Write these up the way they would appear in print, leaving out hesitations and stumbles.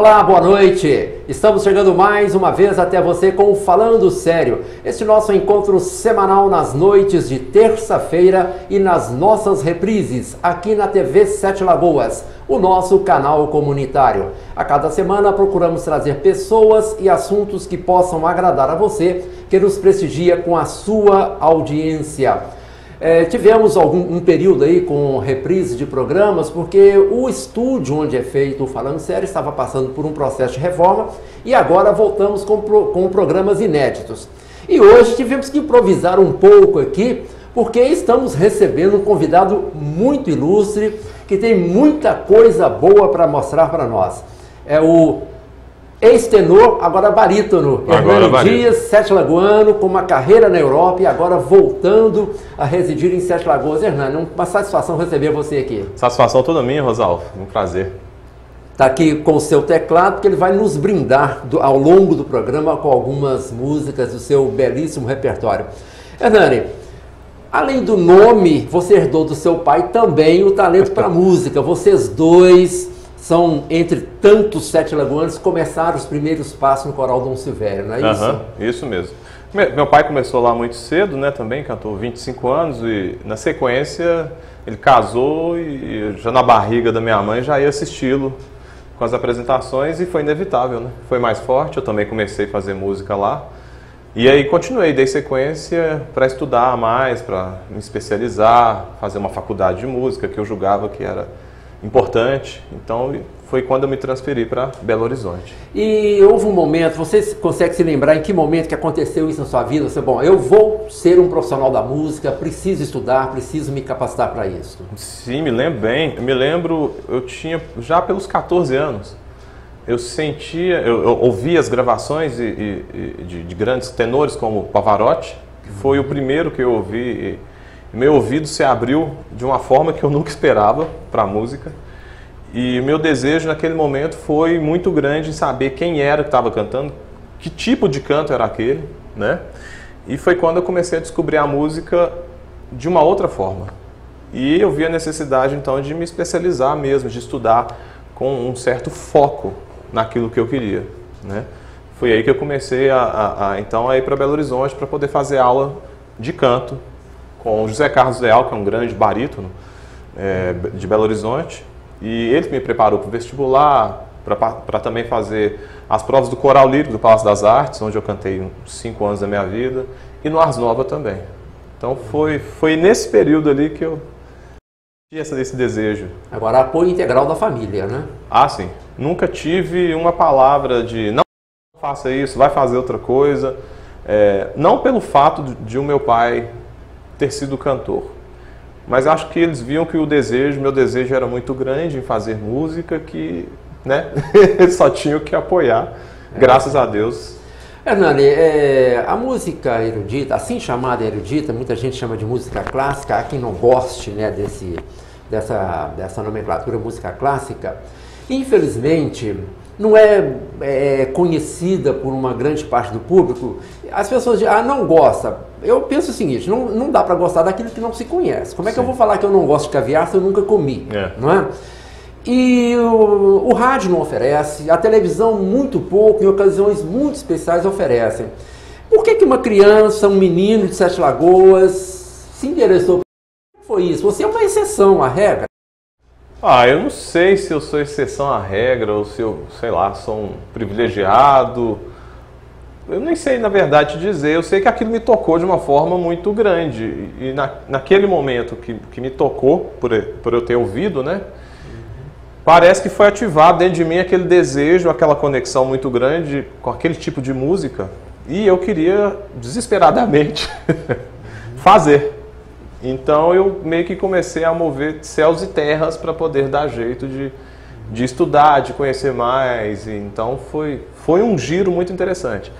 Olá, boa noite! Estamos chegando mais uma vez até você com o Falando Sério, este nosso encontro semanal nas noites de terça-feira e nas nossas reprises aqui na TV Sete Lagoas, o nosso canal comunitário. A cada semana procuramos trazer pessoas e assuntos que possam agradar a você que nos prestigia com a sua audiência. Tivemos um período aí com reprise de programas, porque o estúdio onde é feito o Falando Sério estava passando por um processo de reforma e agora voltamos com programas inéditos. E hoje tivemos que improvisar um pouco aqui, porque estamos recebendo um convidado muito ilustre, que tem muita coisa boa para mostrar para nós. É o ex-tenor, agora barítono, Hernani Dias, Sete Lagoano, com uma carreira na Europa e agora voltando a residir em Sete Lagoas. Hernani, uma satisfação receber você aqui. Satisfação toda minha, Rosalvo, um prazer. Está aqui com o seu teclado, porque ele vai nos brindar ao longo do programa com algumas músicas do seu belíssimo repertório. Hernani, além do nome, você herdou do seu pai também o talento para música. Vocês dois são, entre tantos sete lagoanos, começaram os primeiros passos no Coral Dom Silvério, não é isso? Isso mesmo. Meu pai começou lá muito cedo, né, também, cantou 25 anos e na sequência ele casou e já na barriga da minha mãe já ia assisti-lo com as apresentações e foi inevitável, né? Foi mais forte, eu também comecei a fazer música lá e aí continuei, dei sequência para estudar mais, para me especializar, fazer uma faculdade de música que eu julgava que era importante, então foi quando eu me transferi para Belo Horizonte. E houve um momento, você consegue se lembrar em que momento que aconteceu isso na sua vida? Você, bom, eu vou ser um profissional da música, preciso estudar, preciso me capacitar para isso. Sim, me lembro bem. Eu me lembro, eu tinha já pelos 14 anos, eu sentia, eu ouvia as gravações de grandes tenores como Pavarotti, que foi o primeiro que eu ouvi. Meu ouvido se abriu de uma forma que eu nunca esperava para a música. E meu desejo naquele momento foi muito grande em saber quem era que estava cantando, que tipo de canto era aquele, né? E foi quando eu comecei a descobrir a música de uma outra forma. E eu vi a necessidade então de me especializar mesmo, de estudar com um certo foco naquilo que eu queria, né? Foi aí que eu comecei então a ir para Belo Horizonte para poder fazer aula de canto com o José Carlos Leal, que é um grande barítono de Belo Horizonte, e ele me preparou para o vestibular, para também fazer as provas do Coral Lírico do Palácio das Artes, onde eu cantei uns 5 anos da minha vida, e no Ars Nova também. Então foi nesse período ali que eu tinha esse desejo. Agora, apoio integral da família, né? Ah, sim. Nunca tive uma palavra de não faça isso, vai fazer outra coisa. Não pelo fato de o meu pai ter sido cantor, mas acho que eles viam que meu desejo era muito grande em fazer música, que, né, eles só tinham que apoiar, graças a Deus. Hernani, a música erudita, assim chamada erudita, muita gente chama de música clássica, há quem não goste, né, dessa nomenclatura música clássica, infelizmente não é conhecida por uma grande parte do público. As pessoas dizem, não gosta. Eu penso o seguinte, não dá para gostar daquilo que não se conhece. Como é que eu vou falar que eu não gosto de caviar se eu nunca comi? Não é? E o rádio não oferece, a televisão muito pouco, em ocasiões muito especiais oferecem. Por que uma criança, um menino de Sete Lagoas se interessou? Como foi isso? Você é uma exceção à regra? Eu não sei se eu sou exceção à regra ou se eu, sei lá, sou um privilegiado. Eu nem sei, na verdade, dizer. Eu sei que aquilo me tocou de uma forma muito grande. E naquele momento que me tocou, por eu ter ouvido, né? Parece que foi ativado dentro de mim aquele desejo, aquela conexão muito grande com aquele tipo de música. E eu queria, desesperadamente, fazer. Então eu meio que comecei a mover céus e terras para poder dar jeito de estudar, de conhecer mais. Então foi um giro muito interessante,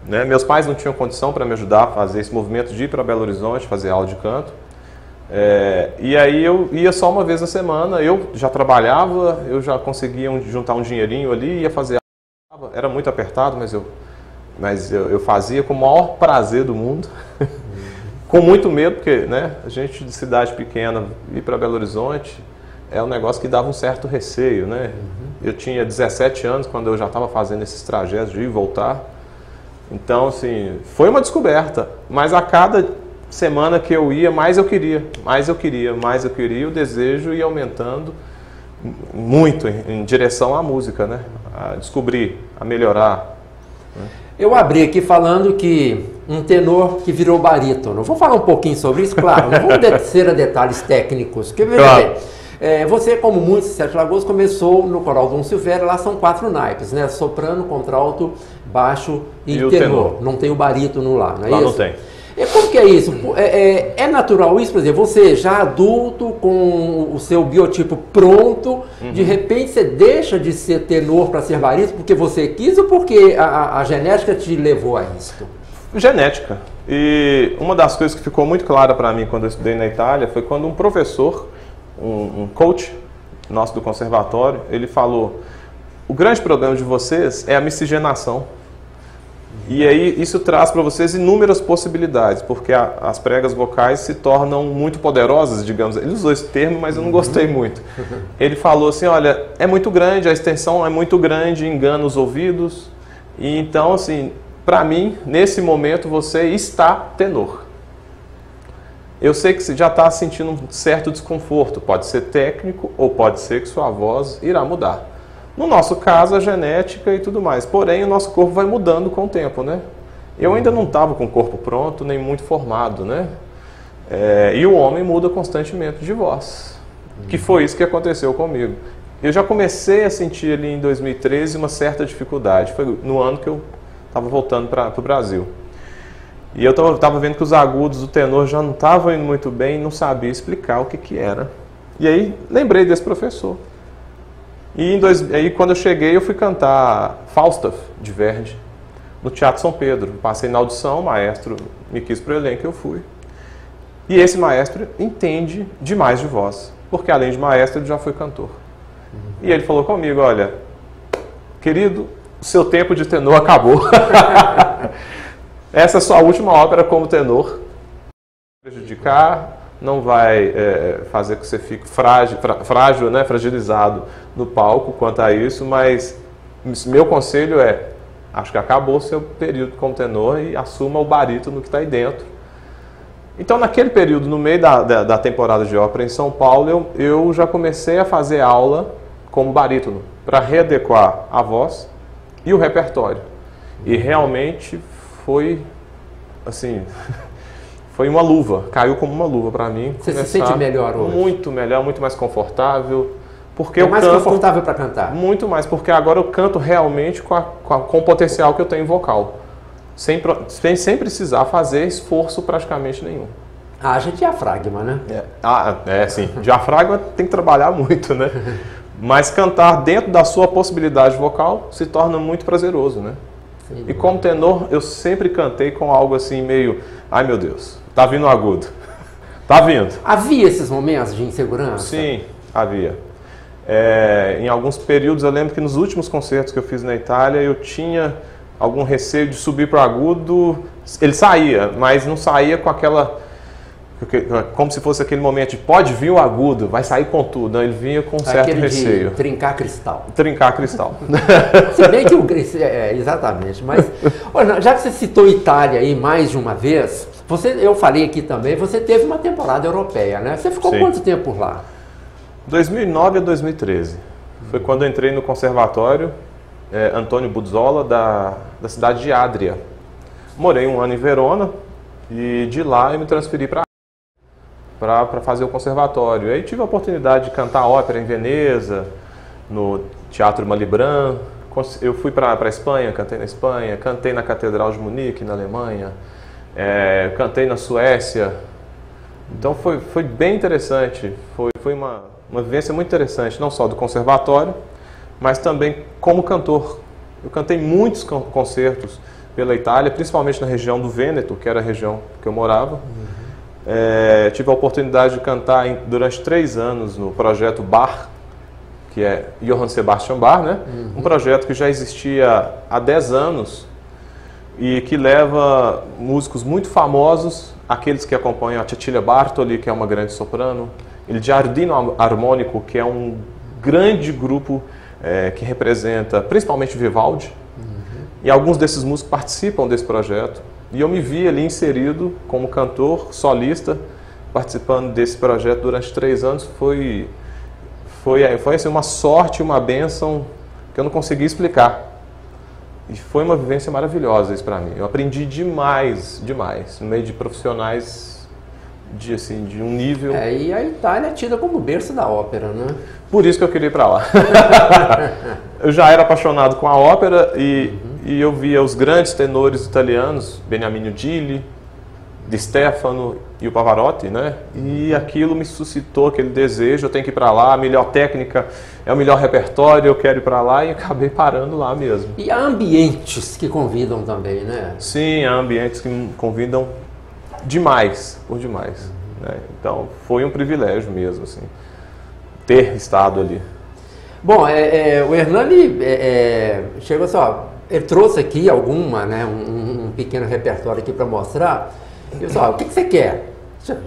né? Meus pais não tinham condição para me ajudar a fazer esse movimento de ir para Belo Horizonte, fazer aula de canto. E aí eu ia só uma vez na semana, eu já trabalhava, eu já conseguia juntar um dinheirinho ali, ia fazer aula. Era muito apertado, mas eu fazia com o maior prazer do mundo. Com muito medo, porque, né, a gente de cidade pequena ir para Belo Horizonte é um negócio que dava um certo receio, né? Eu tinha 17 anos quando eu já estava fazendo esses trajetos de ir e voltar. Então, assim, foi uma descoberta. Mas a cada semana que eu ia, mais eu queria, o desejo ia aumentando muito em direção à música, né? A descobrir, a melhorar. Né? Eu abri aqui falando que um tenor que virou barítono. Vou falar um pouquinho sobre isso, claro, não vou descer a detalhes técnicos, porque veja Claro. bem, você, como muitos, Sete Lagoas, começou no Coral Dom Silvério, lá são 4 naipes, né? Soprano, contralto, baixo e o tenor. Não tem o barítono lá, não é Lá isso? não tem. E como que é isso? É natural isso, por exemplo, você já adulto, com o seu biotipo pronto, de repente você deixa de ser tenor para ser barítono porque você quis ou porque a genética te levou a isso? Genética. E uma das coisas que ficou muito clara para mim quando eu estudei na Itália foi quando um professor, um coach nosso do conservatório, ele falou: o grande problema de vocês é a miscigenação. E aí isso traz para vocês inúmeras possibilidades, porque as pregas vocais se tornam muito poderosas, digamos. Ele usou esse termo, mas eu não gostei muito. Ele falou assim, olha, é muito grande, a extensão é muito grande, engana os ouvidos. E então, assim, para mim, nesse momento, você está tenor. Eu sei que você já está sentindo um certo desconforto, pode ser técnico ou pode ser que sua voz irá mudar. No nosso caso, a genética e tudo mais. Porém, o nosso corpo vai mudando com o tempo, né? Eu ainda não estava com o corpo pronto, nem muito formado, né? E o homem muda constantemente de voz. Que foi isso que aconteceu comigo. Eu já comecei a sentir ali em 2013 uma certa dificuldade. Foi no ano que eu estava voltando para o Brasil. E eu estava vendo que os agudos do tenor já não estavam indo muito bem, não sabia explicar o que era. E aí, lembrei desse professor. E aí, quando eu cheguei, eu fui cantar Falstaff, de Verdi, no Teatro São Pedro. Passei na audição, o maestro me quis para o elenco, eu fui. E esse maestro entende demais de voz, porque além de maestro, ele já foi cantor. E ele falou comigo, olha, querido, o seu tempo de tenor acabou. Essa é a sua última ópera como tenor. Prejudicar, não vai fazer que você fique frágil, né, fragilizado no palco quanto a isso, mas meu conselho acho que acabou o seu período como tenor e assuma o barítono que está aí dentro. Então, naquele período, no meio da temporada de ópera em São Paulo, eu já comecei a fazer aula como barítono, para readequar a voz e o repertório. E realmente foi, assim... Foi uma luva, caiu como uma luva para mim. Você se sente melhor hoje? Muito melhor, muito mais confortável. Porque mais confortável para cantar? Muito mais, porque agora eu canto realmente com o potencial que eu tenho vocal. Sem precisar fazer esforço praticamente nenhum. Haja diafragma, né? Sim. Diafragma tem que trabalhar muito, né? Mas cantar dentro da sua possibilidade vocal se torna muito prazeroso, né? Sim. E como tenor, eu sempre cantei com algo assim meio... Ai, meu Deus, tá vindo o agudo. Tá vindo. Havia esses momentos de insegurança? Sim, havia. Em alguns períodos, eu lembro que nos últimos concertos que eu fiz na Itália, eu tinha algum receio de subir para o agudo. Ele saía, mas não saía com aquela... Como se fosse aquele momento de pode vir o agudo, vai sair com tudo. Não, ele vinha com um certo receio. De trincar cristal. Trincar cristal. Se bem que exatamente. Mas, olha, já que você citou Itália aí mais de uma vez, eu falei aqui também, você teve uma temporada europeia, né? Você ficou quanto tempo lá? 2009 a 2013. Foi quando eu entrei no conservatório Antônio Buzzola, da cidade de Adria. Morei um ano em Verona e de lá eu me transferi para fazer o conservatório. Aí tive a oportunidade de cantar ópera em Veneza, no Teatro Malibran. Eu fui para a Espanha, cantei na Espanha, cantei na Catedral de Munique, na Alemanha, cantei na Suécia. Então foi bem interessante, foi uma vivência muito interessante, não só do conservatório, mas também como cantor. Eu cantei muitos concertos pela Itália, principalmente na região do Vêneto, que era a região que eu morava. Tive a oportunidade de cantar durante 3 anos no projeto Bach, que é Johann Sebastian Bach, né? Um projeto que já existia há 10 anos e que leva músicos muito famosos, aqueles que acompanham a Cecilia Bartoli, que é uma grande soprano, Il Giardino Armonico, que é um grande grupo que representa principalmente Vivaldi, e alguns desses músicos participam desse projeto, e eu me vi ali inserido como cantor, solista, participando desse projeto durante 3 anos. Foi assim, uma sorte, uma bênção que eu não consegui explicar. E foi uma vivência maravilhosa isso para mim. Eu aprendi demais, no meio de profissionais de um nível... E a Itália é tida como berço da ópera, né? Por isso que eu queria ir para lá. Eu já era apaixonado com a ópera e eu via os grandes tenores italianos, Beniamino Gigli, Di Stefano e o Pavarotti, né? E aquilo me suscitou aquele desejo, eu tenho que ir para lá, a melhor técnica, é o melhor repertório, eu quero ir para lá, e acabei parando lá mesmo. E há ambientes que convidam também, né? Sim, há ambientes que me convidam demais, por demais. Né? Então, foi um privilégio mesmo, assim, ter estado ali. Bom, o Hernani chegou assim, ó, ele trouxe aqui um pequeno repertório aqui para mostrar. Eu disse, ó, o que você quer?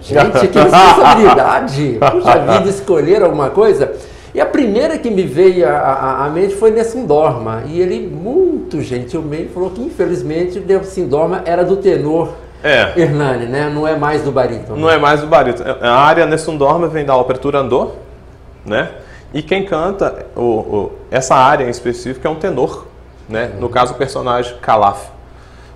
Gente, que responsabilidade! Puxa vida, escolher alguma coisa. E a primeira que me veio à mente foi Nessun Dorma. E ele, muito gentilmente, falou que infelizmente Nessun Dorma era do tenor Hernani, né? Não é mais do barítono. Não é mais do barítono. A área Nessun Dorma vem da ópera Turandot, né? E quem canta essa área em específico é um tenor, né? No caso, o personagem Calaf.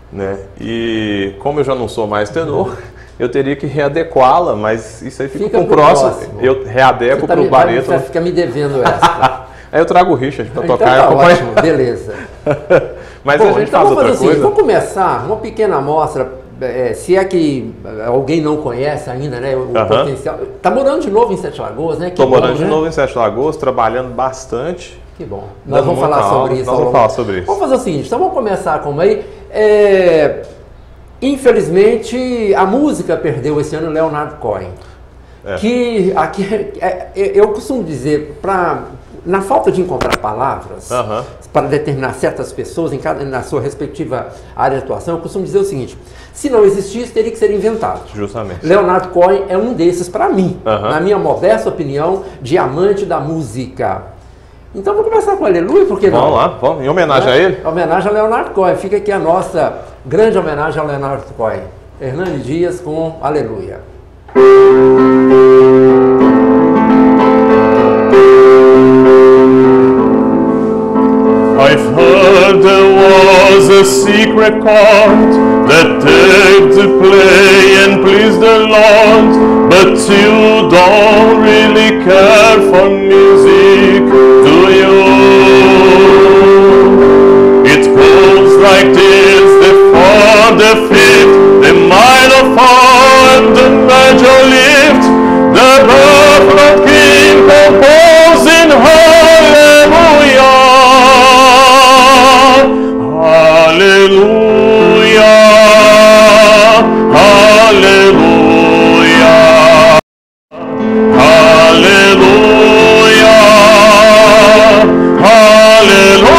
Né? E como eu já não sou mais tenor, eu teria que readequá-la, mas isso aí fica com o próximo. Eu readequo para o barítono. Você fica me devendo essa. Aí eu trago o Richard para tocar. Tá ótimo, beleza. Mas a gente faz outra coisa. Vamos começar uma pequena amostra, se é que alguém não conhece ainda, né, o potencial. Tá morando de novo em Sete Lagoas, né? Estou morando de novo em Sete Lagoas, trabalhando bastante. Que bom. Nós vamos falar sobre isso. Nós vamos falar sobre isso. Vamos fazer o seguinte, então vamos começar como aí. Infelizmente, a música perdeu esse ano Leonard Cohen. Que aqui, eu costumo dizer, na falta de encontrar palavras para determinar certas pessoas na sua respectiva área de atuação, eu costumo dizer o seguinte: se não existisse, teria que ser inventado. Justamente. Leonard Cohen é um desses para mim, na minha modesta opinião, de amante da música. Então vamos começar com Aleluia, por que não? Vamos lá, vamos. Em homenagem a ele? Homenagem a Leonard Cohen. Fica aqui a nossa grande homenagem a Leonard Cohen. Hernani Dias com Aleluia. I've heard there was a secret chord that dared to play and please the Lord, but you don't really care for music, do you? It goes like this: the fourth, the fifth, the minor fall, and the major lift, the birth king composing hallelujah. Hallelujah, hallelujah, hallelujah, hallelujah.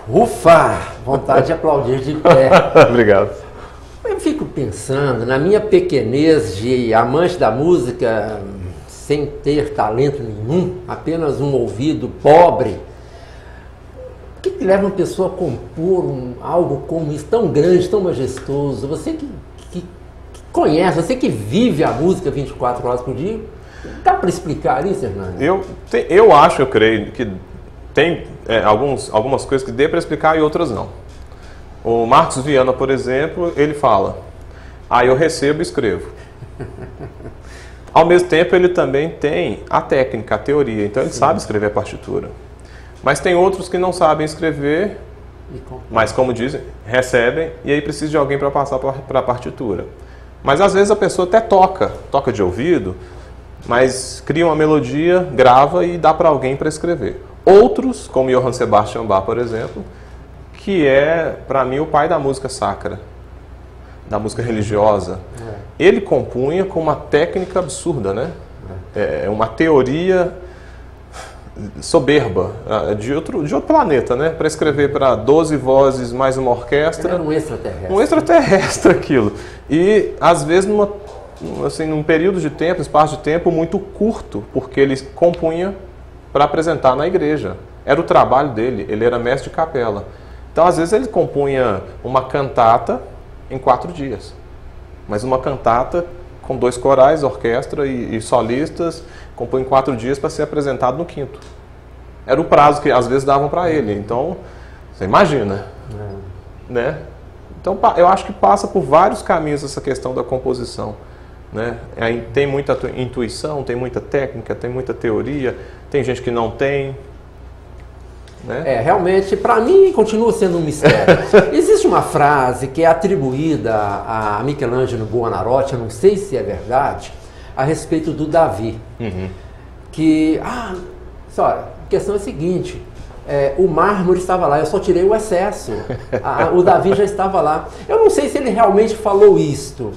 Ufa! Vontade de aplaudir de pé. Obrigado. Eu fico pensando, na minha pequenez de amante da música, sem ter talento nenhum, apenas um ouvido pobre, o que leva uma pessoa a compor algo como isso, tão grande, tão majestoso? Você que conhece, você que vive a música 24 horas por dia, dá para explicar isso, Hernani? Eu creio que tem algumas coisas que dê para explicar e outras não. O Marcos Viana, por exemplo, ele fala: eu recebo e escrevo. Ao mesmo tempo, ele também tem a técnica, a teoria, então ele sabe escrever a partitura. Mas tem outros que não sabem escrever, mas, como dizem, recebem, e aí precisa de alguém para passar para a partitura. Mas às vezes a pessoa até toca de ouvido, mas cria uma melodia, grava e dá para alguém para escrever. Outros, como Johann Sebastian Bach, por exemplo, que é, para mim, o pai da música sacra, da música religiosa. Ele compunha com uma técnica absurda, né? É uma teoria soberba, de outro planeta, né? Para escrever para 12 vozes mais uma orquestra. Era um extraterrestre. Um extraterrestre aquilo. E às vezes num período de tempo, espaço de tempo muito curto, porque ele compunha para apresentar na igreja. Era o trabalho dele, ele era mestre de capela. Então às vezes ele compunha uma cantata em 4 dias. Mas uma cantata com 2 corais, orquestra e solistas, compõe em 4 dias para ser apresentado no 5º. Era o prazo que às vezes davam para ele. Então, você imagina, né? Então, eu acho que passa por vários caminhos essa questão da composição, né? Aí tem muita intuição, tem muita técnica, tem muita teoria, tem gente que não tem, né? Realmente, para mim, continua sendo um mistério. Existe uma frase que é atribuída a Michelangelo Buonarroti, eu não sei se é verdade, a respeito do Davi. Que, a questão é a seguinte, o mármore estava lá, eu só tirei o excesso, o Davi já estava lá. Eu não sei se ele realmente falou isto,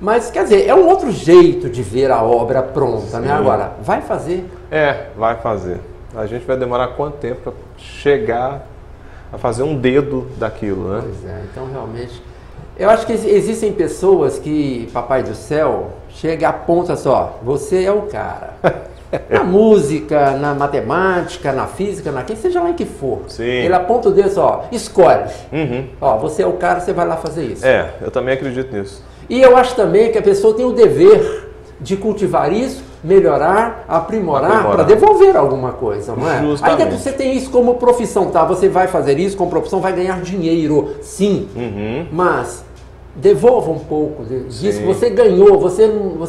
mas, quer dizer, é um outro jeito de ver a obra pronta, né? Agora, vai fazer? Vai fazer. A gente vai demorar quanto tempo para chegar a fazer um dedo daquilo, né? Pois é, então realmente... Eu acho que existem pessoas que, Papai do Céu, chega e aponta só, você é o cara. Na música, na matemática, na física, seja lá em que for. Sim. Ele aponta o dedo só, escolhe. Você é o cara, você vai lá fazer isso. Eu também acredito nisso. E eu acho também que a pessoa tem o dever de cultivar isso, melhorar, aprimorar, para devolver alguma coisa, não é? Justamente. Ainda que você tem isso como profissão, tá? Você vai fazer isso como profissão, vai ganhar dinheiro, sim. Mas devolva um pouco disso que você ganhou, você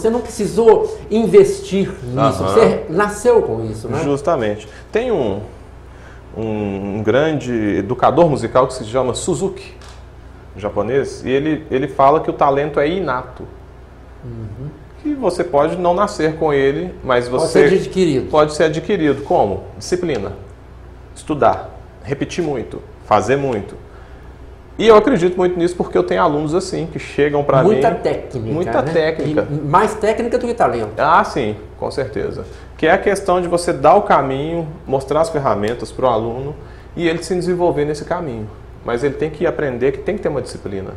não precisou investir nisso, você nasceu com isso, né? Justamente. Tem um grande educador musical que se chama Suzuki, japonês, e ele fala que o talento é inato. Que você pode não nascer com ele, mas você pode ser adquirido. Como? Disciplina, estudar, repetir muito, fazer muito. E eu acredito muito nisso porque eu tenho alunos assim, que chegam para mim... Muita técnica, Muita técnica. E mais técnica do que talento. Sim, com certeza. Que é a questão de você dar o caminho, mostrar as ferramentas para o aluno e ele se desenvolver nesse caminho. Mas ele tem que aprender que tem que ter uma disciplina.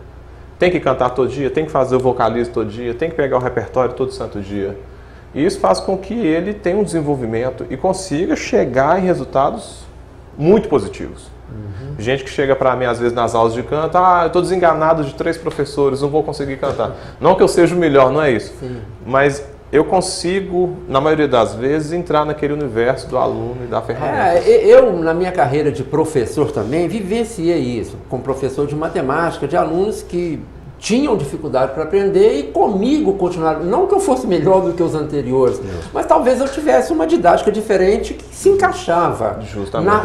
Tem que cantar todo dia, tem que fazer o vocalismo todo dia, tem que pegar o repertório todo santo dia. E isso faz com que ele tenha um desenvolvimento e consiga chegar em resultados muito positivos. Gente que chega para mim às vezes nas aulas de canto, eu estou desenganado de 3 professores, não vou conseguir cantar. Não que eu seja o melhor, não é isso. Sim. Mas eu consigo, na maioria das vezes, entrar naquele universo do aluno e da ferramenta. Eu, na minha carreira de professor também, vivenciei isso, como professor de matemática, de alunos que tinham dificuldade para aprender e comigo continuaram. Não que eu fosse melhor do que os anteriores, mas talvez eu tivesse uma didática diferente que se encaixava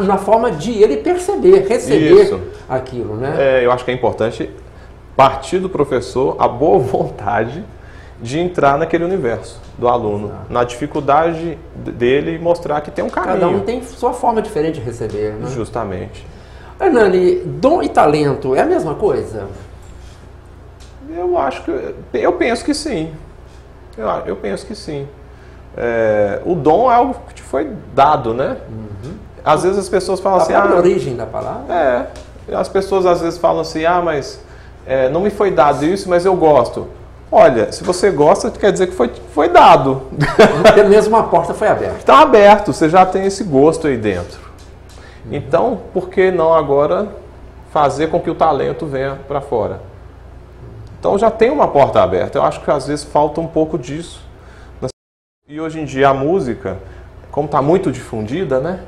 na forma de ele perceber, receber aquilo, né? Eu acho que é importante partir do professor a boa vontade de entrar naquele universo do aluno, na dificuldade dele e mostrar que tem um caminho. Cada um tem sua forma diferente de receber, né? Justamente. Hernani, dom e talento é a mesma coisa? Eu penso que sim. Eu penso que sim. O dom é algo que te foi dado, né? Às vezes as pessoas falam assim... A origem da palavra? As pessoas às vezes falam assim, mas não me foi dado isso, mas eu gosto. Olha, se você gosta, quer dizer que foi dado. Pelo menos uma porta foi aberta. Está aberto, você já tem esse gosto aí dentro. Então, por que não agora fazer com que o talento venha para fora? Então já tem uma porta aberta. Eu acho que às vezes falta um pouco disso. E hoje em dia a música, como está muito difundida, né?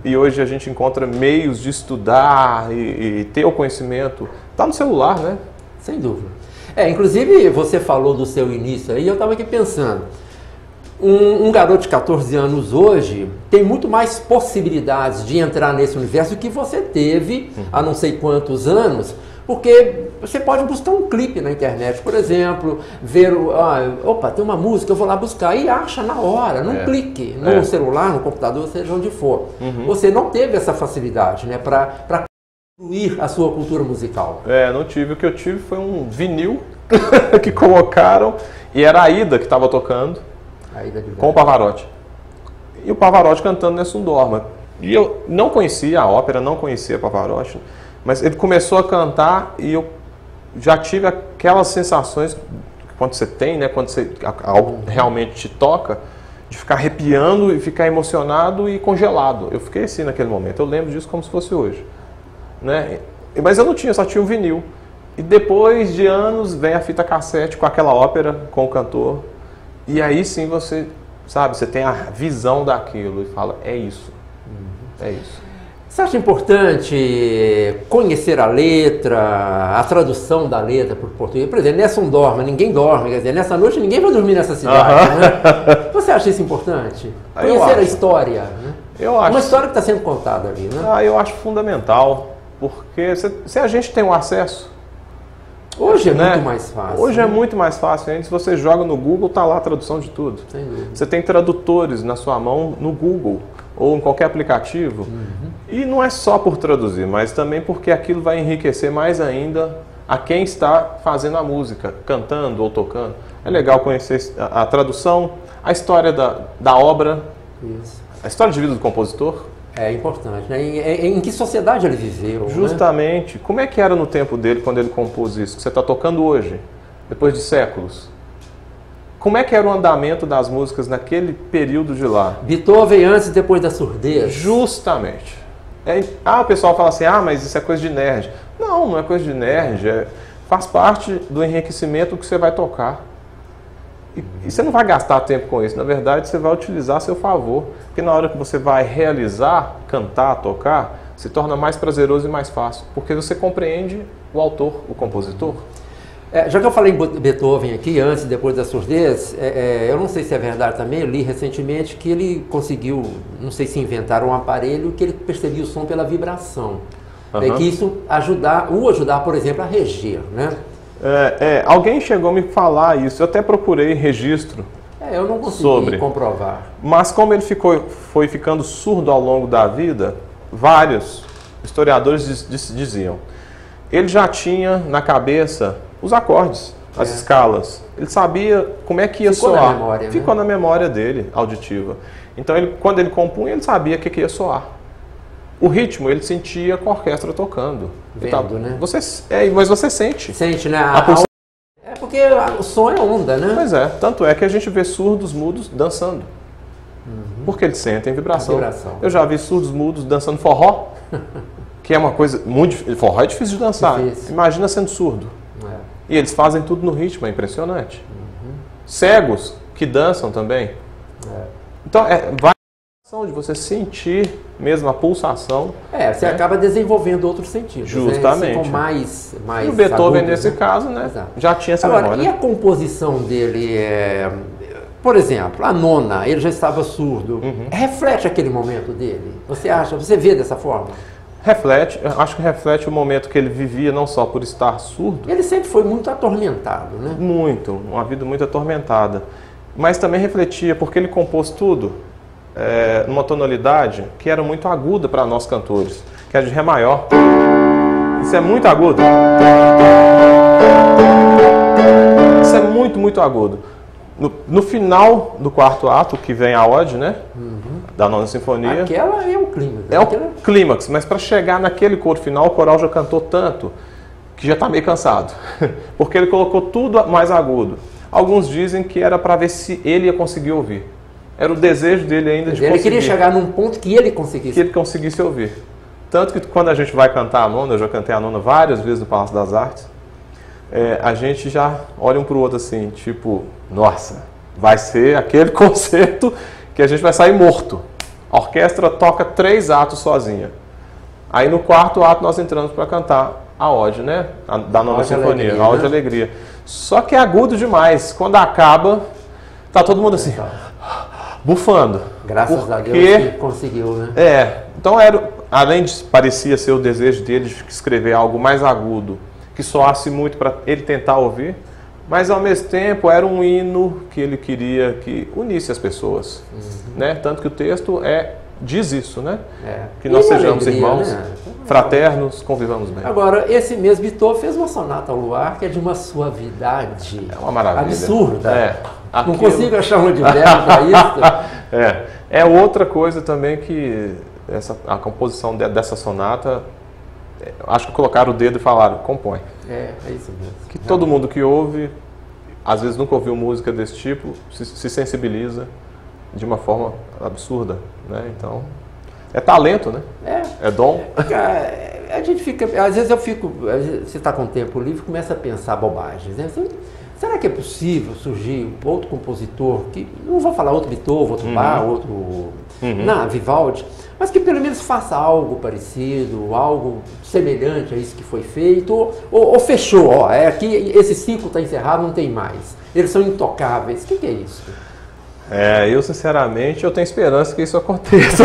E hoje a gente encontra meios de estudar e ter o conhecimento. Está no celular, né? Sem dúvida. Inclusive você falou do seu início aí, eu estava aqui pensando. Um garoto de 14 anos hoje tem muito mais possibilidades de entrar nesse universo do que você teve há não sei quantos anos, porque você pode buscar um clipe na internet, por exemplo, ver, tem uma música, eu vou lá buscar e acha na hora, num clique, no celular, no computador, seja onde for. Você não teve essa facilidade, né, para construir a sua cultura musical. Não tive. O que eu tive foi um vinil que colocaram e era a Aida que estava tocando com o Pavarotti. e o Pavarotti cantando Nessun Dorma. E eu não conhecia a ópera, não conhecia Pavarotti, mas ele começou a cantar e eu já tive aquelas sensações que quando você tem, né, quando algo realmente te toca, de ficar arrepiando e ficar emocionado e congelado. Eu fiquei assim naquele momento, eu lembro disso como se fosse hoje, né? Mas eu não tinha, só tinha o vinil. E depois de anos vem a fita cassete com aquela ópera, com o cantor, e aí sim você, sabe, você tem a visão daquilo e fala, é isso, é isso. Você acha importante conhecer a letra, a tradução da letra para o português? Por exemplo, Nessun Dorma, ninguém dorme, quer dizer, nessa noite ninguém vai dormir nessa cidade, né? Você acha isso importante? Conhecer a história, né? Eu acho. Uma história que está sendo contada ali, né? Eu acho fundamental, porque se a gente tem o acesso... Hoje é muito mais fácil. Hoje é muito mais fácil. Antes você joga no Google, tá lá a tradução de tudo. Sem dúvida. Você tem tradutores na sua mão no Google ou em qualquer aplicativo. E não é só por traduzir, mas também porque aquilo vai enriquecer mais ainda a quem está fazendo a música, cantando ou tocando. É legal conhecer a tradução, a história da obra, Isso. a história de vida do compositor. É importante, né? Em que sociedade ele viveu, Justamente. Né? Como é que era no tempo dele quando ele compôs isso, que você está tocando hoje, depois de séculos? Como é que era o andamento das músicas naquele período de lá? Beethoven antes e depois da surdez. Justamente. O pessoal fala assim, mas isso é coisa de nerd. Não, não é coisa de nerd. Faz parte do enriquecimento que você vai tocar. E você não vai gastar tempo com isso. Na verdade, você vai utilizar a seu favor. Porque na hora que você vai realizar, cantar, tocar, se torna mais prazeroso e mais fácil. Porque você compreende o autor, o compositor. Já que eu falei em Beethoven aqui, antes e depois da surdez, eu não sei se é verdade também, eu li recentemente que ele conseguiu, não sei se inventaram um aparelho que ele percebia o som pela vibração. Que isso ajudar, por exemplo, a reger, né? Alguém chegou a me falar isso, eu até procurei registro. Eu não consegui comprovar. Mas como ele foi ficando surdo ao longo da vida, vários historiadores diziam, ele já tinha na cabeça os acordes, as escalas. Ele sabia como é que ia soar. Na memória, Ficou na memória dele, auditiva. Então, quando ele compunha, ele sabia o que ia soar. O ritmo, ele sentia com a orquestra tocando. Vendo, né? Mas você sente. Sente, né? Porque o som é onda, né? Pois é. Tanto é que a gente vê surdos mudos dançando. Porque eles sentem vibração. Eu já vi surdos mudos dançando forró, que é uma coisa muito difícil. Forró é difícil de dançar. Imagina sendo surdo. E eles fazem tudo no ritmo, é impressionante. Cegos que dançam também. Então, vai de você sentir mesmo a pulsação. Você acaba desenvolvendo outros sentidos. Justamente. Né? Com mais e o Beethoven, agudos, nesse caso, né, já tinha essa memória. E a composição dele? Por exemplo, a nona, ele já estava surdo. Reflete aquele momento dele? Você vê dessa forma? Reflete, acho que reflete o momento que ele vivia, não só por estar surdo. Ele sempre foi muito atormentado, né? Muito, uma vida muito atormentada. Mas também refletia, porque ele compôs tudo numa tonalidade que era muito aguda para nós cantores, que era de Ré maior. Isso é muito agudo. Isso é muito, muito agudo. No final do quarto ato, que vem a ode, né? Da nona sinfonia. Aquela é o clímax. É o clímax, mas para chegar naquele coro final, o coral já cantou tanto que já está meio cansado. Porque ele colocou tudo mais agudo. Alguns dizem que era para ver se ele ia conseguir ouvir. Era o desejo dele ainda de conseguir. Ele queria chegar num ponto que ele conseguisse. Que ele conseguisse ouvir. Tanto que quando a gente vai cantar a nona, eu já cantei a nona várias vezes no Palácio das Artes, a gente já olha um para o outro assim, tipo, nossa, vai ser aquele concerto que a gente vai sair morto. A orquestra toca 3 atos sozinha. Aí no quarto ato nós entramos para cantar a ode, né? Da nona sinfonia, a ode de alegria. Só que é agudo demais. Quando acaba, tá todo mundo assim, bufando. Graças a Deus que conseguiu, né? Então além de parecia ser o desejo dele de escrever algo mais agudo, que soasse muito para ele tentar ouvir, mas ao mesmo tempo era um hino que ele queria que unisse as pessoas, né? Tanto que o texto diz isso, né? Que nós sejamos irmãos, né? Fraternos, convivamos bem. Agora, esse mesmo Beethoven fez uma sonata ao luar que é de uma suavidade uma maravilha. Absurda. Não consigo achar um de verbo para isso. É outra coisa também que a composição dessa sonata, acho que colocaram o dedo e falaram, compõe. É isso mesmo. Que todo mundo que ouve, às vezes nunca ouviu música desse tipo, se sensibiliza de uma forma absurda, né? Então, é talento, né? É dom. A gente fica, às vezes você está com tempo livre e começa a pensar bobagens, né? Será que é possível surgir outro compositor, que não vou falar outro Beethoven, outro Bach, outro Vivaldi, mas que pelo menos faça algo parecido, algo semelhante a isso que foi feito, ou fechou, aqui esse ciclo está encerrado, não tem mais. Eles são intocáveis. O que é isso? Eu sinceramente, eu tenho esperança que isso aconteça.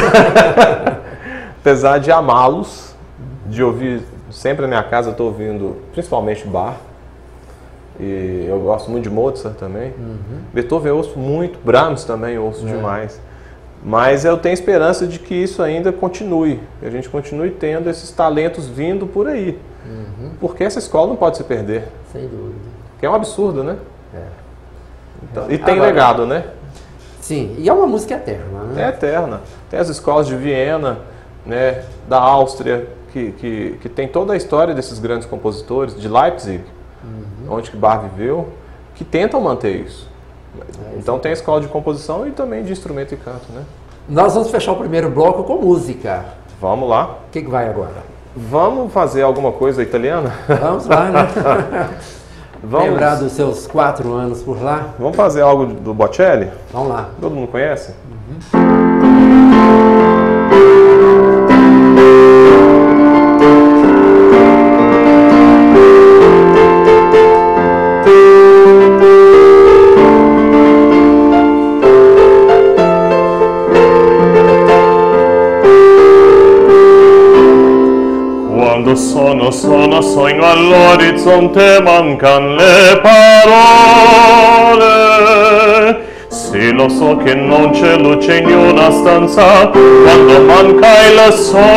Apesar de amá-los, de ouvir, sempre na minha casa eu estou ouvindo, principalmente Bach, e eu gosto muito de Mozart também. Beethoven eu ouço muito, Brahms também eu ouço demais. Mas eu tenho esperança de que isso ainda continue, que a gente continue tendo esses talentos vindo por aí. Porque essa escola não pode se perder. Sem dúvida. Que é um absurdo, né? Então, e tem legado, né? Sim, e é uma música eterna, né? É eterna. Tem as escolas de Viena, né, da Áustria, que tem toda a história desses grandes compositores, de Leipzig, onde que Bach viveu, que tentam manter isso. Então tem a escola de composição e também de instrumento e canto, né? Nós vamos fechar o primeiro bloco com música. Vamos lá. O que vai agora? Vamos fazer alguma coisa italiana? Vamos lá, né? Vamos lembrar dos seus 4 anos por lá? Vamos fazer algo do Bocelli? Vamos lá. Todo mundo conhece? Quando sogno all'orizzonte mancan le parole. Sì, lo so che non c'è luce in una stanza quando manca il sole.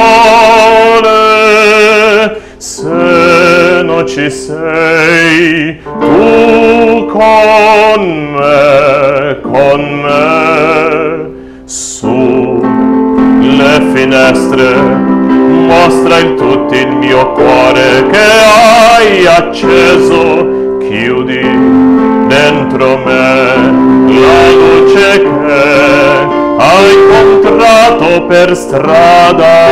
Se non ci sei tu con me, su le finestre mostra in tutto il mio cuore che hai acceso, chiudi dentro me la luce che hai incontrato per strada.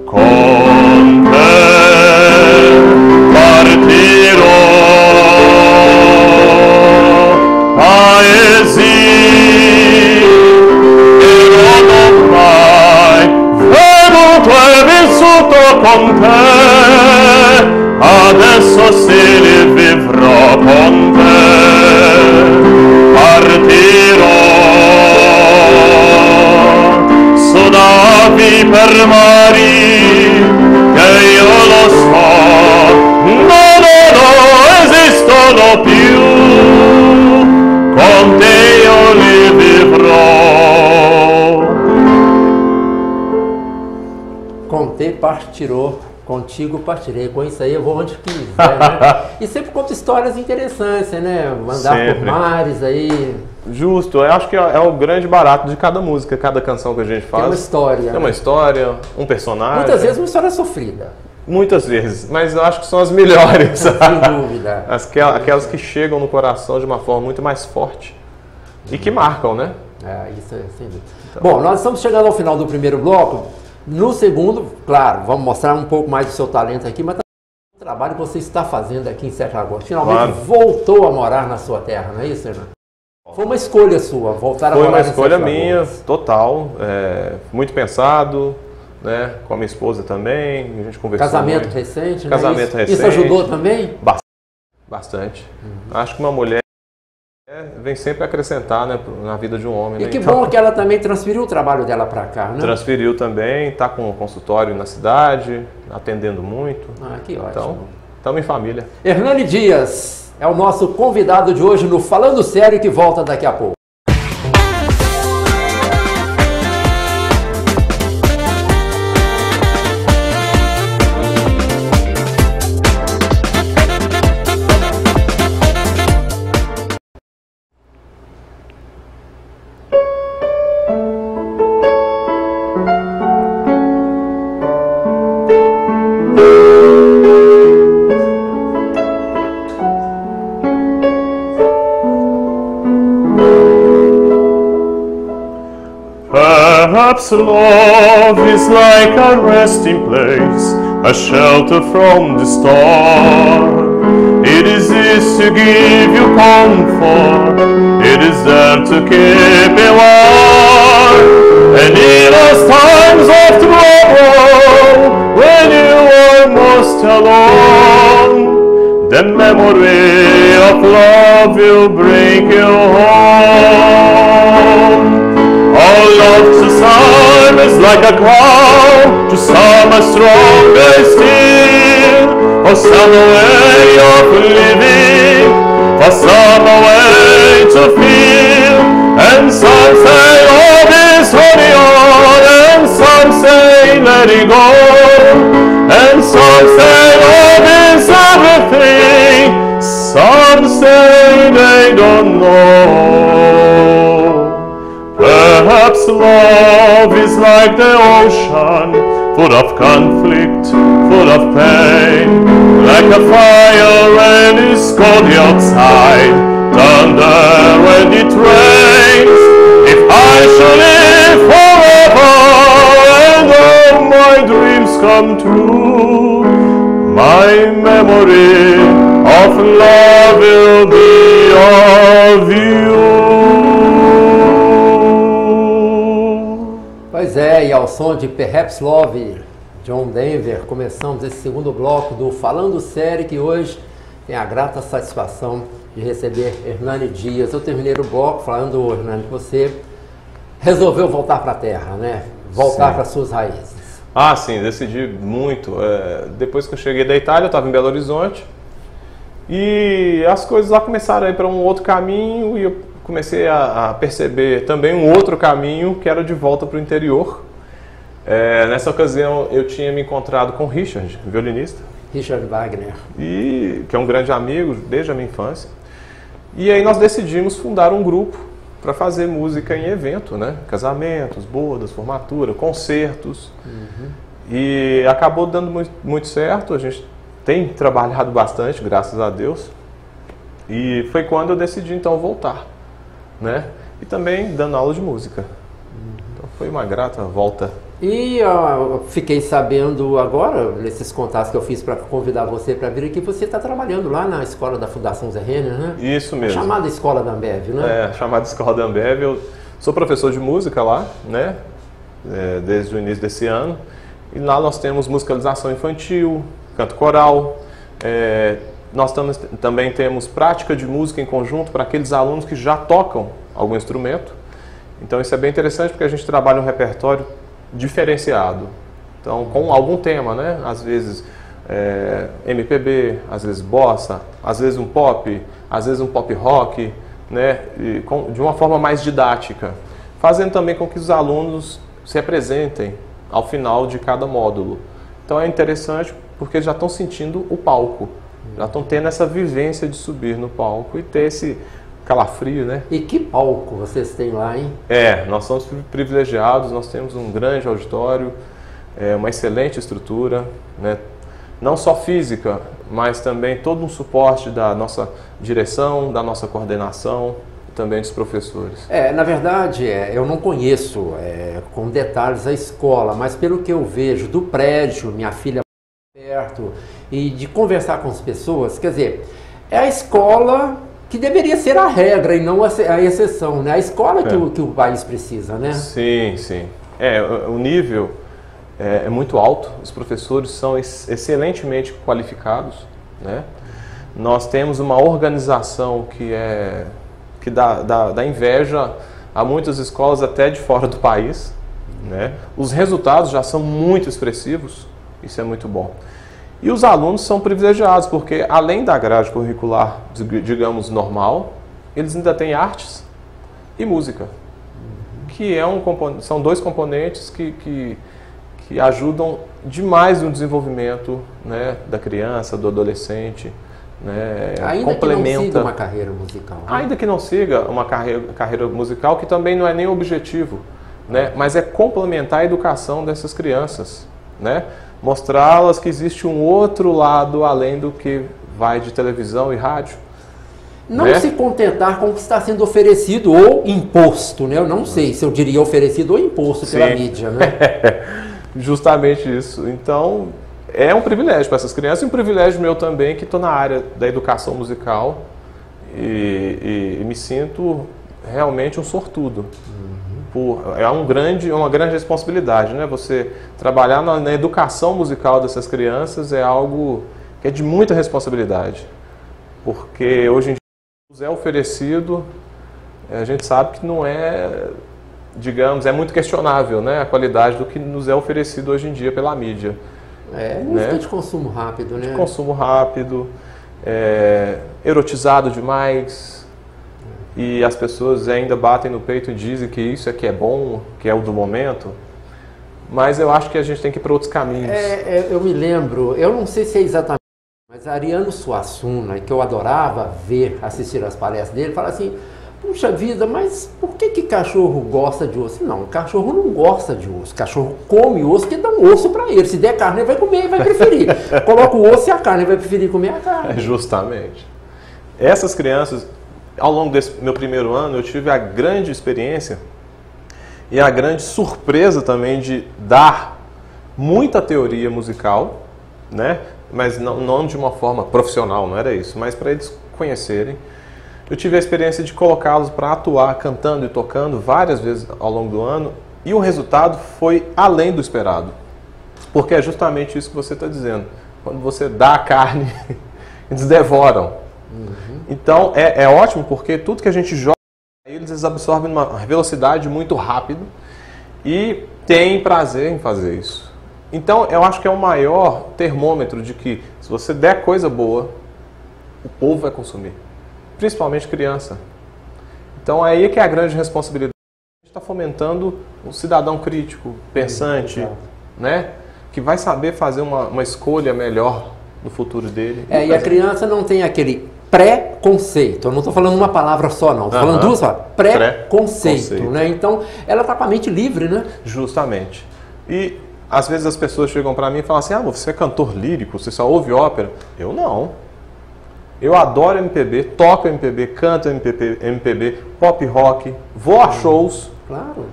Con te partirò, paesi con te, adesso sì li vivrò con te, partirò su navi per mari che io lo so, non esistono più, con te io li vivrò. Com te partirou, contigo partirei. Com isso aí eu vou onde quiser, né? E sempre conta histórias interessantes, né? Andar por mares aí. Justo, eu acho que é o grande barato de cada música, cada canção que a gente faz. Tem uma história. Tem uma história, um personagem. Muitas vezes uma história sofrida. Muitas vezes, mas eu acho que são as melhores. Sem dúvida. Aquelas que chegam no coração de uma forma muito mais forte e que marcam, né? Isso é sem dúvida. Então, bom, nós estamos chegando ao final do primeiro bloco. No segundo, claro, vamos mostrar um pouco mais do seu talento aqui, mas também o trabalho que você está fazendo aqui em Serra Agora. Finalmente voltou a morar na sua terra, não é isso, Hernando? Foi uma escolha sua, voltar a morar Foi uma escolha minha, total, muito pensado, né? Com a minha esposa também, a gente conversou. Casamento muito. Recente, né? Casamento recente. Isso ajudou também? Bastante. Acho que uma mulher vem sempre acrescentar, né, na vida de um homem. E né? que bom que ela também transferiu o trabalho dela para cá, né? Transferiu também, está com um consultório na cidade, atendendo muito. Que ótimo. Então, estamos em família. Hernani Dias é o nosso convidado de hoje no Falando Sério, que volta daqui a pouco. Perhaps love is like a resting place, a shelter from the storm. It is this to give you comfort, it is there to keep you warm. And in those times of trouble, when you are most alone, the memory of love will bring you home. All love to some is like a crown, to some a stronger steel. For some a way of living, for some a way to feel. And some say love is holding on, and some say let it go. And some say love is everything, some say they don't know. Perhaps love is like the ocean, full of conflict, full of pain. Like a fire when it's cold outside, thunder when it rains. If I should live forever and all my dreams come true, my memory of love will be of you. Pois é, e ao som de Perhaps Love, John Denver, começamos esse segundo bloco do Falando Sério, que hoje tem a grata satisfação de receber Hernani Dias. Eu terminei o bloco falando, Hernani, que você resolveu voltar para a terra, né? Voltar para suas raízes. Ah, sim, decidi muito. Depois que eu cheguei da Itália, eu estava em Belo Horizonte e as coisas lá começaram a ir para um outro caminho e eu comecei a perceber também um outro caminho, que era de volta para o interior. Nessa ocasião eu tinha me encontrado com Richard, violinista. Richard Wagner. Que é um grande amigo desde a minha infância. E aí nós decidimos fundar um grupo para fazer música em evento, né? Casamentos, bodas, formatura, concertos. E acabou dando muito certo, a gente tem trabalhado bastante, graças a Deus. E foi quando eu decidi então voltar, né? E também dando aula de música. Então foi uma grata volta. E eu fiquei sabendo agora, nesses contatos que eu fiz para convidar você para vir aqui, você está trabalhando lá na escola da Fundação Zé Renner, né? Isso mesmo. A chamada Escola da Ambev, né? Chamada Escola da Ambev. Eu sou professor de música lá, né? Desde o início desse ano. E lá nós temos musicalização infantil, canto coral. Nós também temos prática de música em conjunto para aqueles alunos que já tocam algum instrumento. Então isso é bem interessante porque a gente trabalha um repertório diferenciado. Então com algum tema, né? Às vezes MPB, às vezes bossa, às vezes um pop, às vezes um pop rock, né? De uma forma mais didática. Fazendo também com que os alunos se apresentem ao final de cada módulo. Então é interessante porque eles já estão sentindo o palco. Já estão tendo essa vivência de subir no palco e ter esse calafrio, né? E que palco vocês têm lá, hein? Nós somos privilegiados, nós temos um grande auditório, uma excelente estrutura, né? Não só física, mas também todo um suporte da nossa direção, da nossa coordenação, também dos professores. Na verdade, eu não conheço com detalhes a escola, mas pelo que eu vejo do prédio, minha filha perto, e de conversar com as pessoas, quer dizer, é a escola que deveria ser a regra e não a exceção, né? A escola que o país precisa, né? Sim, sim. O nível é muito alto, os professores são excelentemente qualificados, né? Nós temos uma organização que dá inveja a muitas escolas até de fora do país, né? Os resultados já são muito expressivos, isso é muito bom. E os alunos são privilegiados, porque além da grade curricular, digamos, normal, eles ainda têm artes e música, que são dois componentes que ajudam demais no desenvolvimento, né, da criança, do adolescente. Né, ainda complementa, que não siga uma carreira musical. Né? Ainda que não siga uma carreira musical, que também não é nem o objetivo, né, mas é complementar a educação dessas crianças, né? Mostrá-las que existe um outro lado além do que vai de televisão e rádio. Não né? se contentar com o que está sendo oferecido ou imposto, né? Eu não sei se eu diria oferecido ou imposto pela mídia, né? Justamente isso. Então, é um privilégio para essas crianças e um privilégio meu também, que estou na área da educação musical e me sinto realmente um sortudo. É uma grande responsabilidade, né? Você trabalhar na educação musical dessas crianças é algo que é de muita responsabilidade, porque hoje em dia nos é oferecido, a gente sabe que não é, digamos, é muito questionável, né? A qualidade do que nos é oferecido hoje em dia pela mídia. Música, né? de consumo rápido, né? De consumo rápido, erotizado demais. E as pessoas ainda batem no peito e dizem que isso é que é bom, que é o do momento. Mas eu acho que a gente tem que ir para outros caminhos. Eu me lembro, eu não sei se é exatamente, mas Ariano Suassuna, que eu adorava assistir as palestras dele, fala assim: puxa vida, mas por que cachorro gosta de osso? Não, cachorro não gosta de osso. Cachorro come osso, que dá um osso para ele. Se der carne, ele vai comer e vai preferir. Coloca o osso e a carne, ele vai preferir comer a carne. Justamente. Essas crianças, ao longo desse meu primeiro ano, eu tive a grande experiência e a grande surpresa também de dar muita teoria musical, né? Mas não de uma forma profissional, não era isso, mas para eles conhecerem. Eu tive a experiência de colocá-los para atuar, cantando e tocando várias vezes ao longo do ano, e o resultado foi além do esperado. Porque é justamente isso que você está dizendo. Quando você dá a carne, eles devoram. Então é ótimo, porque tudo que a gente joga, eles absorvem numa velocidade muito rápida e têm prazer em fazer isso. Então eu acho que é o maior termômetro de que, se você der coisa boa, o povo vai consumir. Principalmente criança. Então aí que é a grande responsabilidade. A gente está fomentando um cidadão crítico, pensante, né? Que vai saber fazer uma escolha melhor no futuro dele. E a criança não tem aquele pré-conceito. Eu não estou falando uma palavra só, não. Estou falando duas palavras. Pré-conceito, né? Então, ela está com a mente livre, né? Justamente. E às vezes as pessoas chegam para mim e falam assim: ah, você é cantor lírico, você só ouve ópera. Eu não. Eu adoro MPB, toco MPB, canto MPB, pop rock, vou a shows. Claro.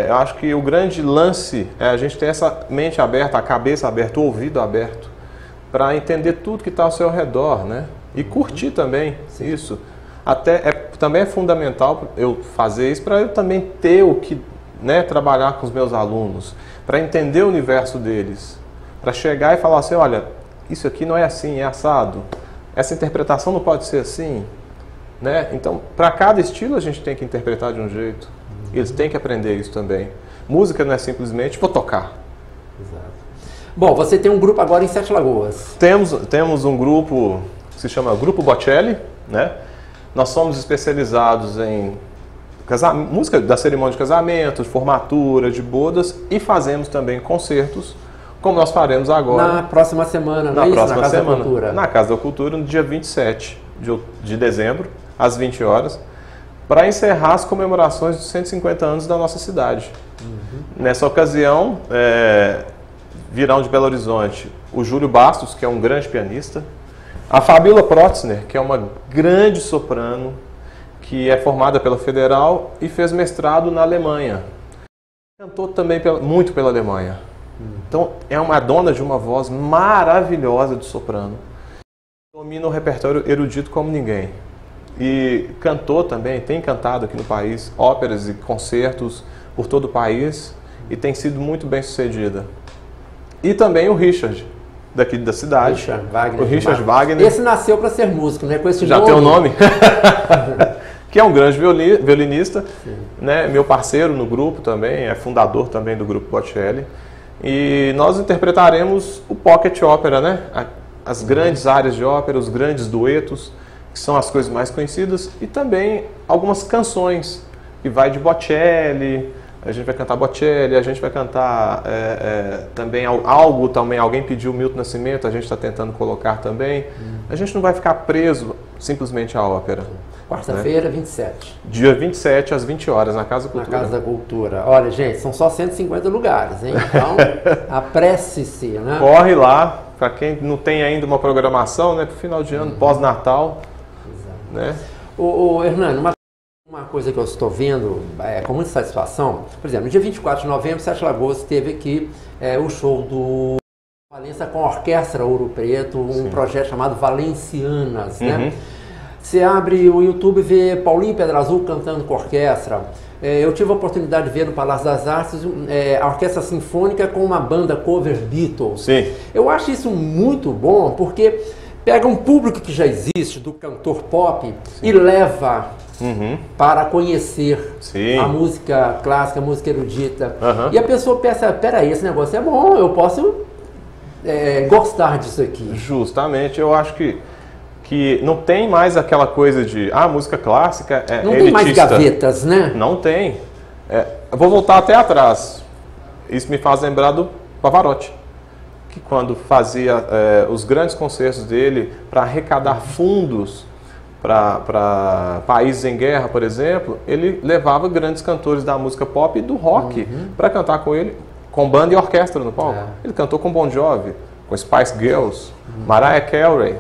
Eu acho que o grande lance é a gente ter essa mente aberta, a cabeça aberta, o ouvido aberto, para entender tudo que está ao seu redor, né? E curtir também. Sim. Isso. Também é fundamental eu fazer isso para eu também ter o que, né, trabalhar com os meus alunos, para entender o universo deles, para chegar e falar assim: olha, isso aqui não é assim, é assado. Essa interpretação não pode ser assim, né? Então, para cada estilo a gente tem que interpretar de um jeito. Eles têm que aprender isso também. Música não é simplesmente vou tocar. Exato. Bom, você tem um grupo agora em Sete Lagoas. Temos um grupo que se chama Grupo Bocelli, né? Nós somos especializados em música da cerimônia de casamento, de formatura, de bodas, e fazemos também concertos, como nós faremos agora. Na próxima semana, não é isso? Na Casa da Cultura. Na Casa da Cultura, no dia 27 de dezembro, às 20 horas, para encerrar as comemorações dos 150 anos da nossa cidade. Nessa ocasião, virão de Belo Horizonte o Júlio Bastos, que é um grande pianista, a Fabíola Protzner, que é uma grande soprano, que é formada pela Federal e fez mestrado na Alemanha. Cantou também muito pela Alemanha. Então, é uma dona de uma voz maravilhosa de soprano. Domina o repertório erudito como ninguém. E cantou também, tem cantado aqui no país, óperas e concertos por todo o país, e tem sido muito bem sucedida. E também o Richard, daqui da cidade. Richard Wagner. O Richard Wagner. Esse nasceu para ser músico, né? Com esse Já tem o nome? Que é um grande violinista, né? Meu parceiro no grupo também, é fundador também do Grupo Bocelli. E nós interpretaremos o pocket ópera, né? As grandes áreas de ópera, os grandes duetos, que são as coisas mais conhecidas, e também algumas canções, que vai de Bocelli, a gente vai cantar Bocelli, a gente vai cantar também alguém pediu Milton Nascimento, a gente está tentando colocar também. A gente não vai ficar preso simplesmente à ópera. Quarta-feira, 27. Dia 27, às 20 horas, na Casa da Cultura. Na Casa da Cultura. Olha, gente, são só 150 lugares, hein? Então, apresse-se, né? Corre lá, para quem não tem ainda uma programação, né? Para o final de ano, pós-Natal. né? Hernani, uma coisa que eu estou vendo com muita satisfação, por exemplo, no dia 24 de novembro, Sete Lagoas teve aqui o show do Valença com a Orquestra Ouro Preto, um projeto chamado Valencianas, né? Você abre o YouTube e vê Paulinho Pedra Azul cantando com a orquestra. Eu tive a oportunidade de ver no Palácio das Artes a orquestra sinfônica com uma banda cover Beatles. Sim. Eu acho isso muito bom porque pega um público que já existe do cantor pop e leva para conhecer a música clássica, a música erudita. E a pessoa pensa, peraí, esse negócio é bom, eu posso gostar disso aqui. Justamente, eu acho que não tem mais aquela coisa de música clássica é não elitista. Tem mais gavetas, né? Não tem. Eu vou voltar até atrás. Isso me faz lembrar do Pavarotti, que quando fazia os grandes concertos dele para arrecadar fundos para países em guerra, por exemplo, ele levava grandes cantores da música pop e do rock para cantar com ele, com banda e orquestra no palco. Ele cantou com Bon Jovi, com Spice Girls, Mariah Carey,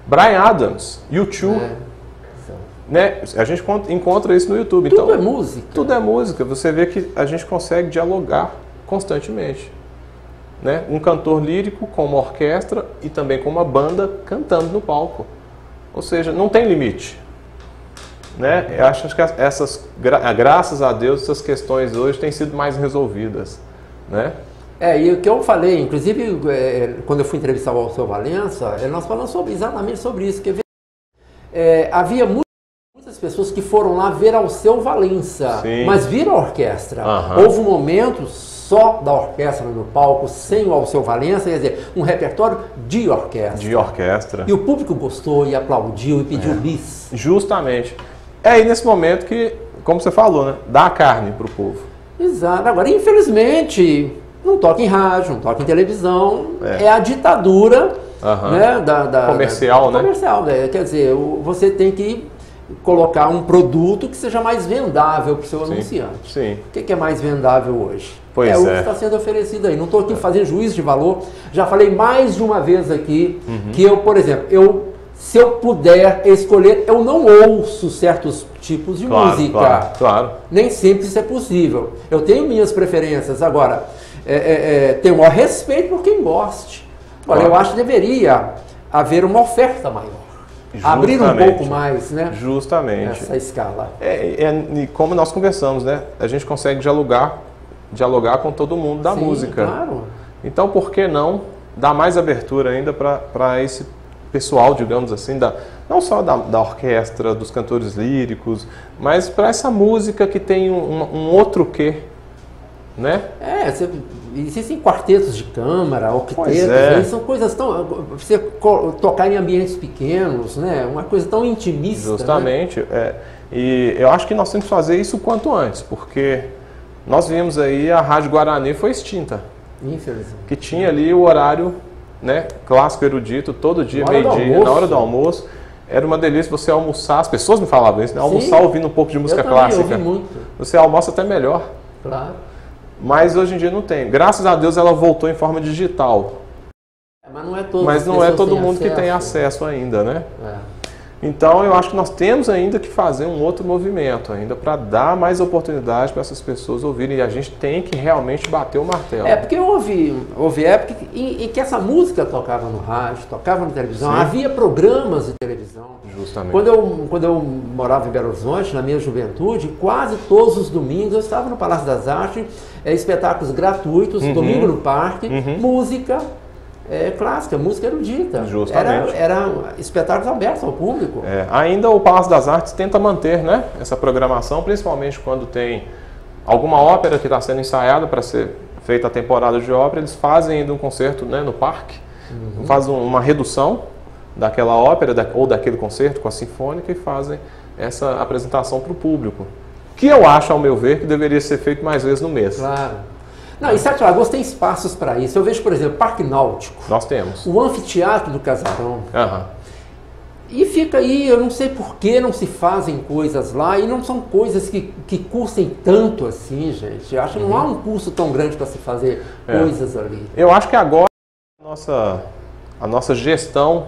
Bryan Adams, U2, né? A gente encontra isso no YouTube. Tudo então, é música. Tudo é música. Você vê que a gente consegue dialogar constantemente, né? Um cantor lírico com uma orquestra e também com uma banda cantando no palco. Ou seja, não tem limite, né? Eu acho que graças a Deus, essas questões hoje têm sido mais resolvidas, né? E o que eu falei, inclusive, quando eu fui entrevistar o Alceu Valença, nós falamos exatamente sobre isso. Havia muitas pessoas que foram lá ver Alceu Valença, mas viram a orquestra. Houve um momento só da orquestra no palco, sem o Alceu Valença, quer dizer, um repertório de orquestra. De orquestra. E o público gostou e aplaudiu e pediu bis. Justamente. É aí nesse momento que, como você falou, né, dá a carne para o povo. Exato. Agora, infelizmente, não toca em rádio, não toca em televisão, é a ditadura né, comercial, né? Comercial, né? Quer dizer, você tem que colocar um produto que seja mais vendável para o seu anunciante. Sim. O que é mais vendável hoje? Pois o que está sendo oferecido aí. Não estou aqui fazendo juízo de valor. Já falei mais de uma vez aqui que eu, por exemplo, se eu puder escolher, eu não ouço certos tipos de música. Claro. Nem sempre isso é possível. Eu tenho minhas preferências. Agora, tenho o maior respeito por quem goste. Agora, eu acho que deveria haver uma oferta maior. Abrir um pouco mais, né? Justamente. Essa escala. E como nós conversamos, né? A gente consegue dialogar com todo mundo da música. Claro. Então, por que não dar mais abertura ainda para esse pessoal, digamos assim, não só da orquestra, dos cantores líricos, mas para essa música que tem um outro quê, né? Existem quartetos de câmara, octetos, são coisas tão... Você tocar em ambientes pequenos, né? Uma coisa tão intimista. Justamente. Né? E eu acho que nós temos que fazer isso o quanto antes, porque nós vimos aí a Rádio Guarani foi extinta. Infelizmente. Que tinha ali o horário, né, clássico erudito, todo dia, meio-dia, na hora do almoço. Era uma delícia você almoçar, as pessoas me falavam isso, né? Almoçar ouvindo um pouco de música clássica. Eu ouvi muito. Você almoça até melhor. Claro. Mas hoje em dia não tem. Graças a Deus ela voltou em forma digital. Mas não é todo mundo que tem acesso ainda, né? Então eu acho que nós temos ainda que fazer um outro movimento ainda para dar mais oportunidade para essas pessoas ouvirem. E a gente tem que realmente bater o martelo. Porque houve época em que essa música tocava no rádio, tocava na televisão, havia programas de televisão. Justamente. Quando eu morava em Belo Horizonte, na minha juventude, quase todos os domingos eu estava no Palácio das Artes, espetáculos gratuitos, domingo no parque, música clássica, música erudita. Justamente. Era espetáculos abertos ao público. Ainda o Palácio das Artes tenta manter, né, essa programação, principalmente quando tem alguma ópera que está sendo ensaiada para ser feita a temporada de ópera, eles fazem ainda um concerto, né, no parque, fazem uma redução daquela ópera ou daquele concerto com a sinfônica e fazem essa apresentação para o público. Que eu acho, ao meu ver, que deveria ser feito mais vezes no mês. Claro. Não, e Sete Lagoas tem espaços para isso. Eu vejo, por exemplo, Parque Náutico. Nós temos. O Anfiteatro do Casarão. E fica aí, eu não sei por que não se fazem coisas lá, e não são coisas que custem tanto assim, gente. Eu acho que não há um custo tão grande para se fazer coisas ali. Eu acho que agora a nossa gestão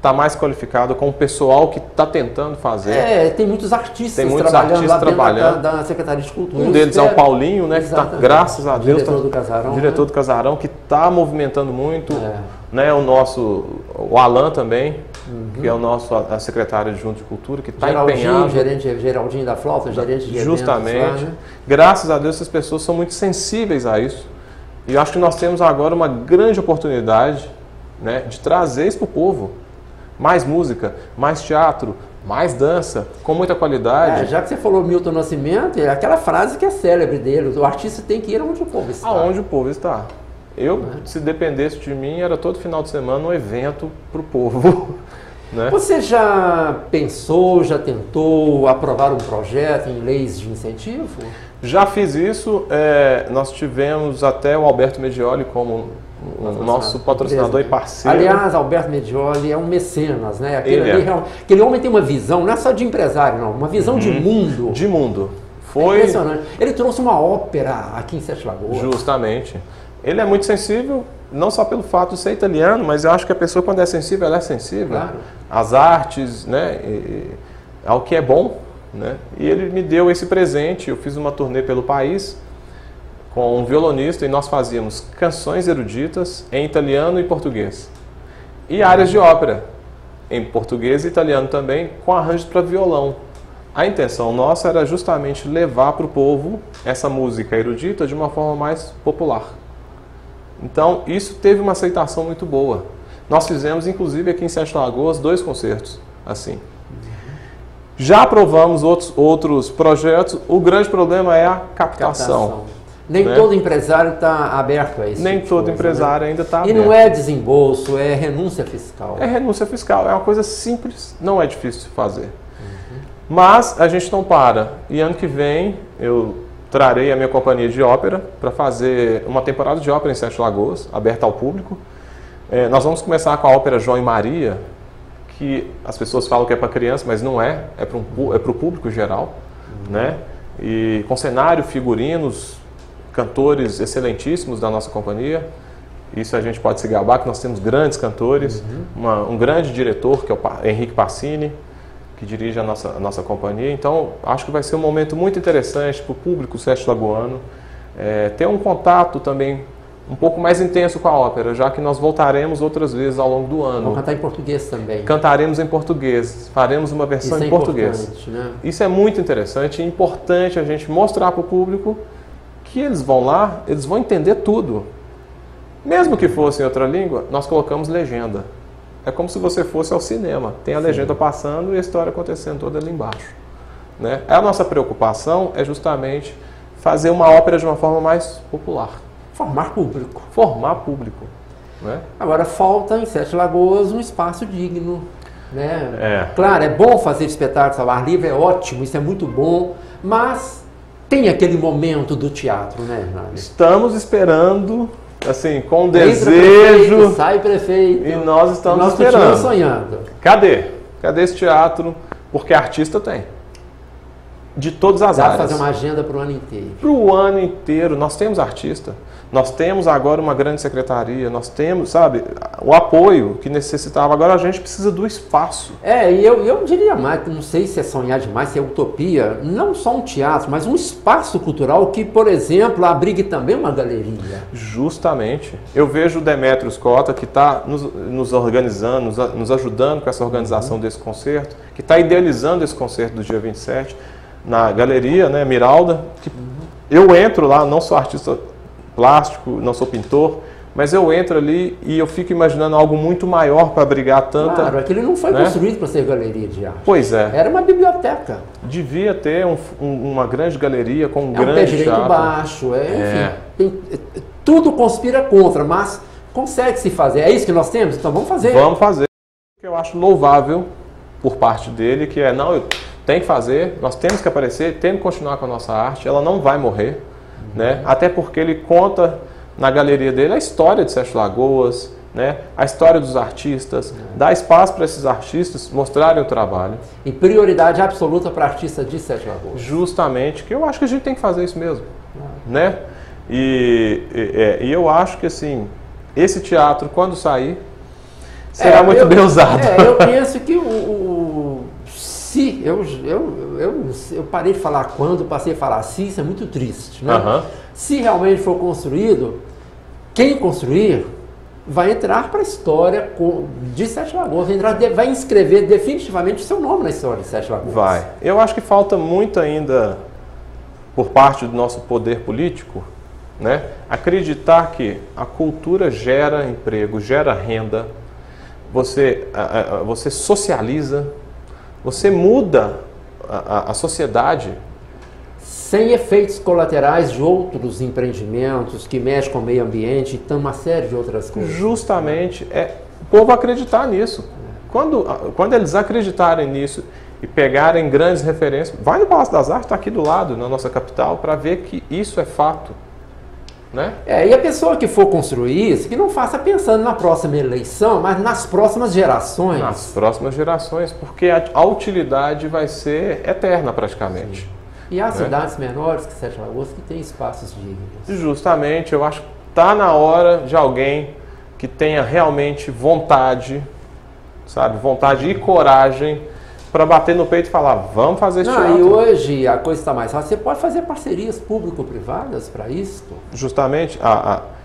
está mais qualificada, com o pessoal que está tentando fazer. Tem muitos artistas Tem muitos trabalhando artistas lá dentro trabalhando. da Secretaria de Cultura. Um deles é o Paulinho, né, que está, graças a Deus, diretor do Casarão, diretor do Casarão, que está movimentando muito, né, o Alan também, que é o nosso secretário adjunto de Cultura, que está empenhado. Geraldinho da Flauta, gerente de Justamente. Eventos, lá, né? Graças a Deus, essas pessoas são muito sensíveis a isso. E eu acho que nós temos agora uma grande oportunidade, né, de trazer isso para o povo. Mais música, mais teatro, mais dança, com muita qualidade. Já que você falou Milton Nascimento, é aquela frase que é célebre dele, o artista tem que ir onde o povo está. Aonde o povo está. Eu, se dependesse de mim, era todo final de semana um evento para o povo. Né? Você já pensou, já tentou aprovar um projeto em leis de incentivo? Já fiz isso, nós tivemos até o Alberto Medioli como o nosso patrocinador e parceiro. Aliás, Alberto Medioli é um mecenas, né? Aquele homem tem uma visão, não é só de empresário, não, uma visão de mundo. De mundo. Foi impressionante. Ele trouxe uma ópera aqui em Sete Lagoas. Justamente. Ele é muito sensível, não só pelo fato de ser italiano, mas eu acho que a pessoa, quando é sensível, ela é sensível. Claro. Às artes, né? Ao que é bom. Né? E ele me deu esse presente. Eu fiz uma turnê pelo país com um violonista e nós fazíamos canções eruditas em italiano e português. E áreas de ópera, em português e italiano também, com arranjos para violão. A intenção nossa era justamente levar para o povo essa música erudita de uma forma mais popular. Então, isso teve uma aceitação muito boa. Nós fizemos, inclusive, aqui em Sete Lagoas, 2 concertos assim. Já aprovamos outros projetos. O grande problema é a captação. Nem todo empresário está aberto a isso. Nem todo empresário ainda está aberto. E não é desembolso, é renúncia fiscal. É renúncia fiscal. É uma coisa simples, não é difícil de fazer. Mas a gente não para. E ano que vem eu trarei a minha companhia de ópera para fazer uma temporada de ópera em Sete Lagoas, aberta ao público. Nós vamos começar com a ópera João e Maria, que as pessoas falam que é para criança, mas não é. É para o público geral. Né? E com cenário, figurinos, cantores excelentíssimos da nossa companhia. Isso a gente pode se gabar, que nós temos grandes cantores. Um grande diretor, que é o Henrique Passini, que dirige a nossa companhia. Então, acho que vai ser um momento muito interessante para o público sete lagoano. Ter um contato também um pouco mais intenso com a ópera, já que nós voltaremos outras vezes ao longo do ano. Vamos cantar em português também. Cantaremos em português, faremos uma versão em português. Né? Isso é muito interessante e importante a gente mostrar para o público que eles vão lá, eles vão entender tudo. Mesmo que fosse em outra língua, nós colocamos legenda. É como se você fosse ao cinema. Tem a legenda passando e a história acontecendo toda ali embaixo. Né? A nossa preocupação é justamente fazer uma ópera de uma forma mais popular. Formar público. Formar público. Né? Agora, falta em Sete Lagoas um espaço digno. Né? Claro, é bom fazer espetáculos ao ar livre, é ótimo, isso é muito bom, mas tem aquele momento do teatro, né, Hernani? Estamos esperando, assim, com desejo. Prefeito, sai prefeito. E nós estamos esperando. Nós continuamos sonhando. Cadê? Cadê esse teatro? Porque artista tem. De todas as áreas. Dá para fazer uma agenda para o ano inteiro. Para o ano inteiro. Nós temos artista. Nós temos agora uma grande secretaria. Nós temos, sabe, o apoio que necessitava. Agora a gente precisa do espaço. E eu diria mais, não sei se é sonhar demais, se é utopia, não só um teatro, mas um espaço cultural que, por exemplo, abrigue também uma galeria. Justamente. Eu vejo o Demetrios Cota, que está nos organizando, nos ajudando com essa organização desse concerto, que está idealizando esse concerto do dia 27, na galeria, né, Miralda, que eu entro lá, não sou artista plástico, não sou pintor, mas eu entro ali e eu fico imaginando algo muito maior para abrigar tanta... Claro, aquilo não foi construído para ser galeria de arte. Pois é. Era uma biblioteca. Devia ter uma grande galeria com um grande pé direito teatro. Baixo, enfim, tudo conspira contra, mas consegue se fazer. É isso que nós temos? Então vamos fazer. Vamos fazer. O que eu acho louvável por parte dele, que tem que fazer, nós temos que aparecer, temos que continuar com a nossa arte, ela não vai morrer, né? Até porque ele conta na galeria dele a história de Sete Lagoas, né? A história dos artistas, dá espaço para esses artistas mostrarem o trabalho. E prioridade absoluta para artistas de Sete Lagoas. Justamente, que eu acho que a gente tem que fazer isso mesmo, né? E eu acho que assim, esse teatro, quando sair, será muito bem usado. Eu penso que se eu parei de falar quando, passei a falar se, isso é muito triste, né? Aham. Se realmente for construído, quem construir vai entrar para a história de Sete Lagoas, vai inscrever definitivamente o seu nome na história de Sete Lagoas. Vai. Eu acho que falta muito ainda, por parte do nosso poder político, né, acreditar que a cultura gera emprego, gera renda, você socializa, você muda a sociedade. Sem efeitos colaterais de outros empreendimentos que mexem com o meio ambiente e uma série de outras coisas. Justamente, o povo acreditar nisso. Quando eles acreditarem nisso e pegarem grandes referências, vai no Palácio das Artes, está aqui do lado, na nossa capital, para ver que isso é fato. Né? E a pessoa que for construir isso, que não faça pensando na próxima eleição, mas nas próximas gerações. Nas próximas gerações, porque a utilidade vai ser eterna praticamente. Sim. E há cidades menores que Sete Lagoas que têm espaços dignos. Justamente, eu acho que está na hora de alguém que tenha realmente vontade, sabe, vontade e coragem para bater no peito e falar, vamos fazer esse teatro. E hoje a coisa está mais fácil. Você pode fazer parcerias público-privadas para isso? Justamente.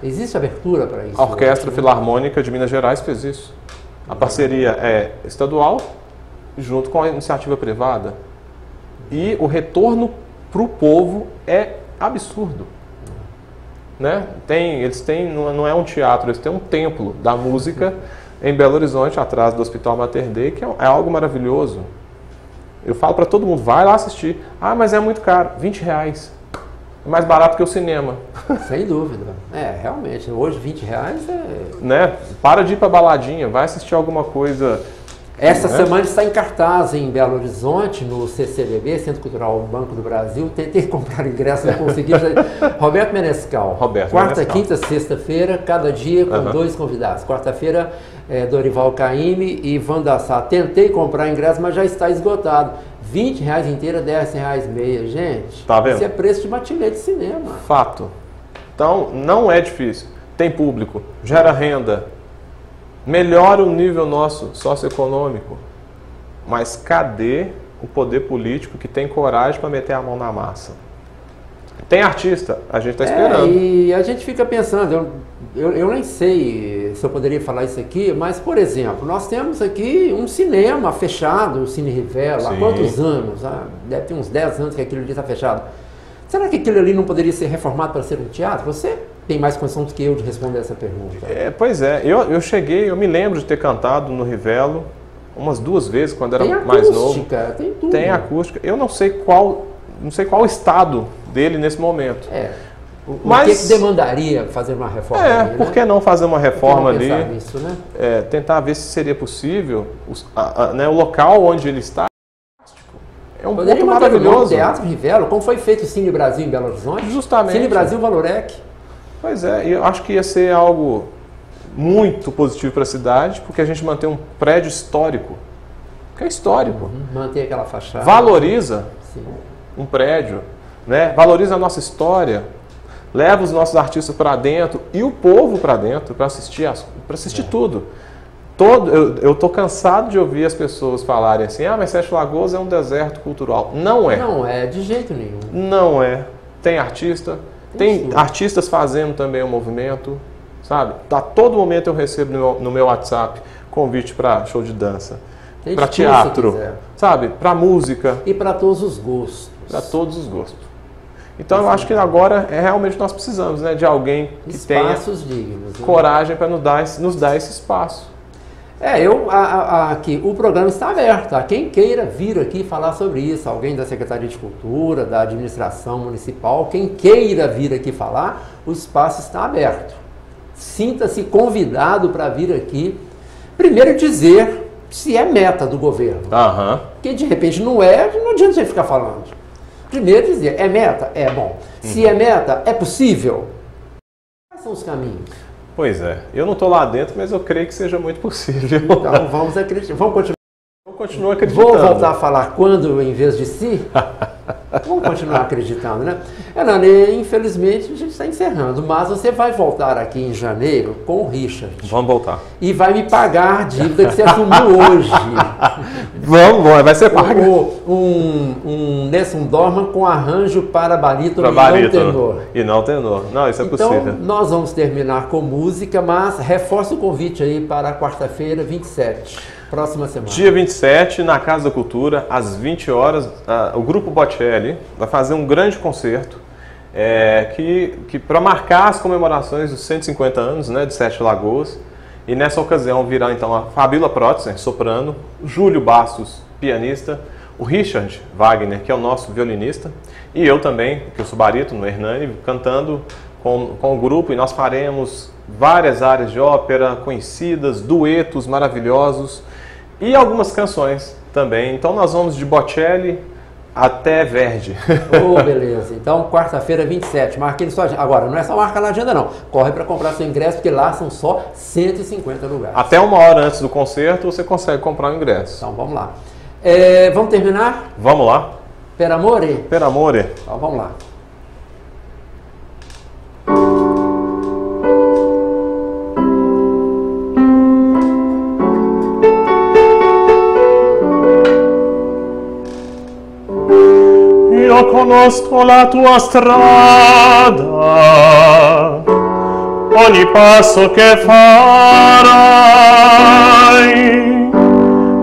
Existe abertura para isso? A Orquestra Filarmônica de Minas Gerais fez isso. A parceria é estadual junto com a iniciativa privada. E o retorno para o povo é absurdo. Né? Eles têm, não é um teatro, eles têm um templo da música em Belo Horizonte, atrás do Hospital Mater Dei, que é algo maravilhoso. Eu falo para todo mundo, vai lá assistir. Ah, mas é muito caro, R$20. É mais barato que o cinema. Sem dúvida. Realmente, hoje R$20 Né? Para de ir para baladinha, vai assistir alguma coisa. Essa semana está em cartaz em Belo Horizonte, no CCBB, Centro Cultural Banco do Brasil. Tentei comprar ingresso, não consegui. Roberto Menescal. Quarta, quinta, sexta-feira, cada dia com 2 convidados. Quarta-feira, Dorival Caymmi e Wanda Sá. Tentei comprar ingresso, mas já está esgotado. R$20 inteira, R$10 meia. Gente, tá vendo? Isso é preço de matinê de cinema. Fato. Então, não é difícil. Tem público, gera renda. Melhora o nível nosso socioeconômico, mas cadê o poder político que tem coragem para meter a mão na massa? Tem artista, a gente está esperando. E a gente fica pensando, eu nem sei se eu poderia falar isso aqui, mas, por exemplo, nós temos aqui um cinema fechado, o Cine Rivela, há quantos anos? Deve ter uns 10 anos que aquilo ali está fechado. Será que aquilo ali não poderia ser reformado para ser um teatro? Você tem mais condição do que eu de responder essa pergunta. Pois é, eu me lembro de ter cantado no Rivelo umas 2 vezes quando era mais novo. Tem tudo. Tem acústica. Eu não sei qual estado dele nesse momento. O que demandaria fazer uma reforma ali, né? Por que não fazer uma reforma ali? Nisso, né? Tentar ver se seria possível o local onde ele está. É um ponto maravilhoso. O Teatro Rivelo, como foi feito o Cine Brasil em Belo Horizonte. Justamente. Cine Brasil Valorec. Pois é, eu acho que ia ser algo muito positivo para a cidade, porque a gente mantém um prédio histórico, que é histórico. Mantém aquela fachada. Valoriza um prédio, né? Valoriza a nossa história, leva os nossos artistas para dentro e o povo para dentro para assistir tudo. Eu estou cansado de ouvir as pessoas falarem assim, mas Sete Lagoas é um deserto cultural. Não é. Não é, de jeito nenhum. Não é. Tem artista, tem artistas fazendo também o movimento, sabe? A todo momento eu recebo no meu WhatsApp convite para show de dança, para teatro, sabe? Para música. E para todos os gostos. Para todos os gostos. Então eu acho que agora realmente nós precisamos, né, de alguém que tenha dignos, coragem para nos dar esse espaço. Aqui, o programa está aberto a quem queira vir aqui falar sobre isso, alguém da Secretaria de Cultura, da Administração Municipal, quem queira vir aqui falar, o espaço está aberto. Sinta-se convidado para vir aqui, primeiro dizer se é meta do governo, porque de repente não adianta você ficar falando. Primeiro dizer, é meta? É bom. Se é meta, é possível? Quais são os caminhos? Pois é, eu não estou lá dentro, mas eu creio que seja muito possível. Então vamos acreditar, vamos continuar. Eu continuo acreditando. Vou voltar a falar quando em vez de si? Vamos continuar acreditando, né? Hernani, infelizmente a gente está encerrando, mas você vai voltar aqui em janeiro com o Richard. Vamos voltar. E vai me pagar a dívida que você assumiu hoje. Vamos, vai ser pago. Um Dorman com arranjo para barítono Para e não tenor. E não tenor. Não, isso é possível. Então, nós vamos terminar com música, mas reforça o convite aí para quarta-feira, 27. Próxima semana. Dia 27, na Casa da Cultura, às 20 horas, o Grupo Bocelli vai fazer um grande concerto que para marcar as comemorações dos 150 anos, né, de Sete Lagoas. E nessa ocasião virá então a Fabíola Protzer, soprano, Júlio Bastos, pianista, o Richard Wagner, que é o nosso violinista, e eu também, que eu sou barítono, o Hernani, cantando com o grupo, e nós faremos várias áreas de ópera conhecidas, duetos maravilhosos e algumas canções também. Então nós vamos de Bocelli até Verdi. Oh, beleza. Então, quarta-feira, 27. Marquei sua agenda. Agora, não é só marcar na agenda, não. Corre para comprar seu ingresso, porque lá são só 150 lugares. Até 1 hora antes do concerto, você consegue comprar o ingresso. Então, vamos lá. Vamos terminar? Vamos lá. Per amore? Per amore. Então, vamos lá. Io conosco la tua strada, ogni passo che farai,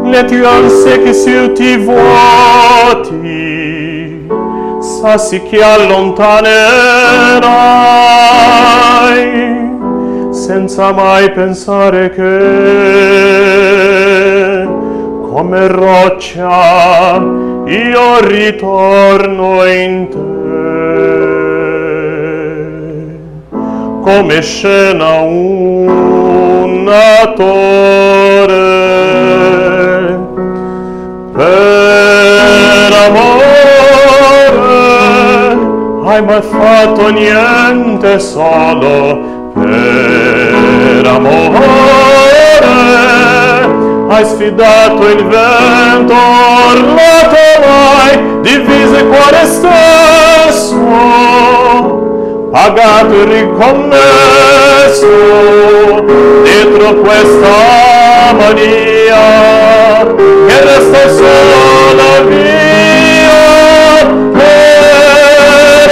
le tue ansie che se ti vuoti, sassi che allontanerai, senza mai pensare che, come roccia, io ritorno in te, come scena un attore, per amore hai mai fatto niente solo, per amore hai sfidato il vento, urlato mai, diviso il cuore stesso, pagato e ricommesso, dietro questa mania, che resta sola via, per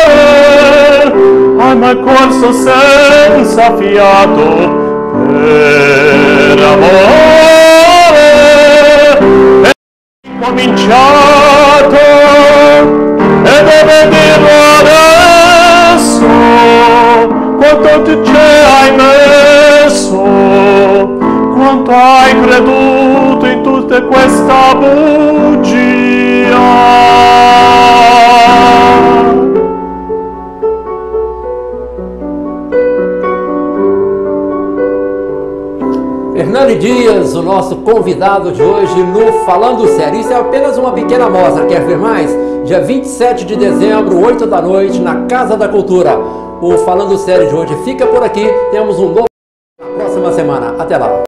amore, hai mai corso senza fiato, per amore è cominciato e deve dirlo adesso quanto tu ci hai messo, quanto hai creduto in tutta questa bugia. Hernani Dias, o nosso convidado de hoje no Falando Sério. Isso é apenas uma pequena amostra. Quer ver mais? Dia 27 de dezembro, 8 da noite, na Casa da Cultura. O Falando Sério de hoje fica por aqui. Temos um novo na próxima semana. Até lá.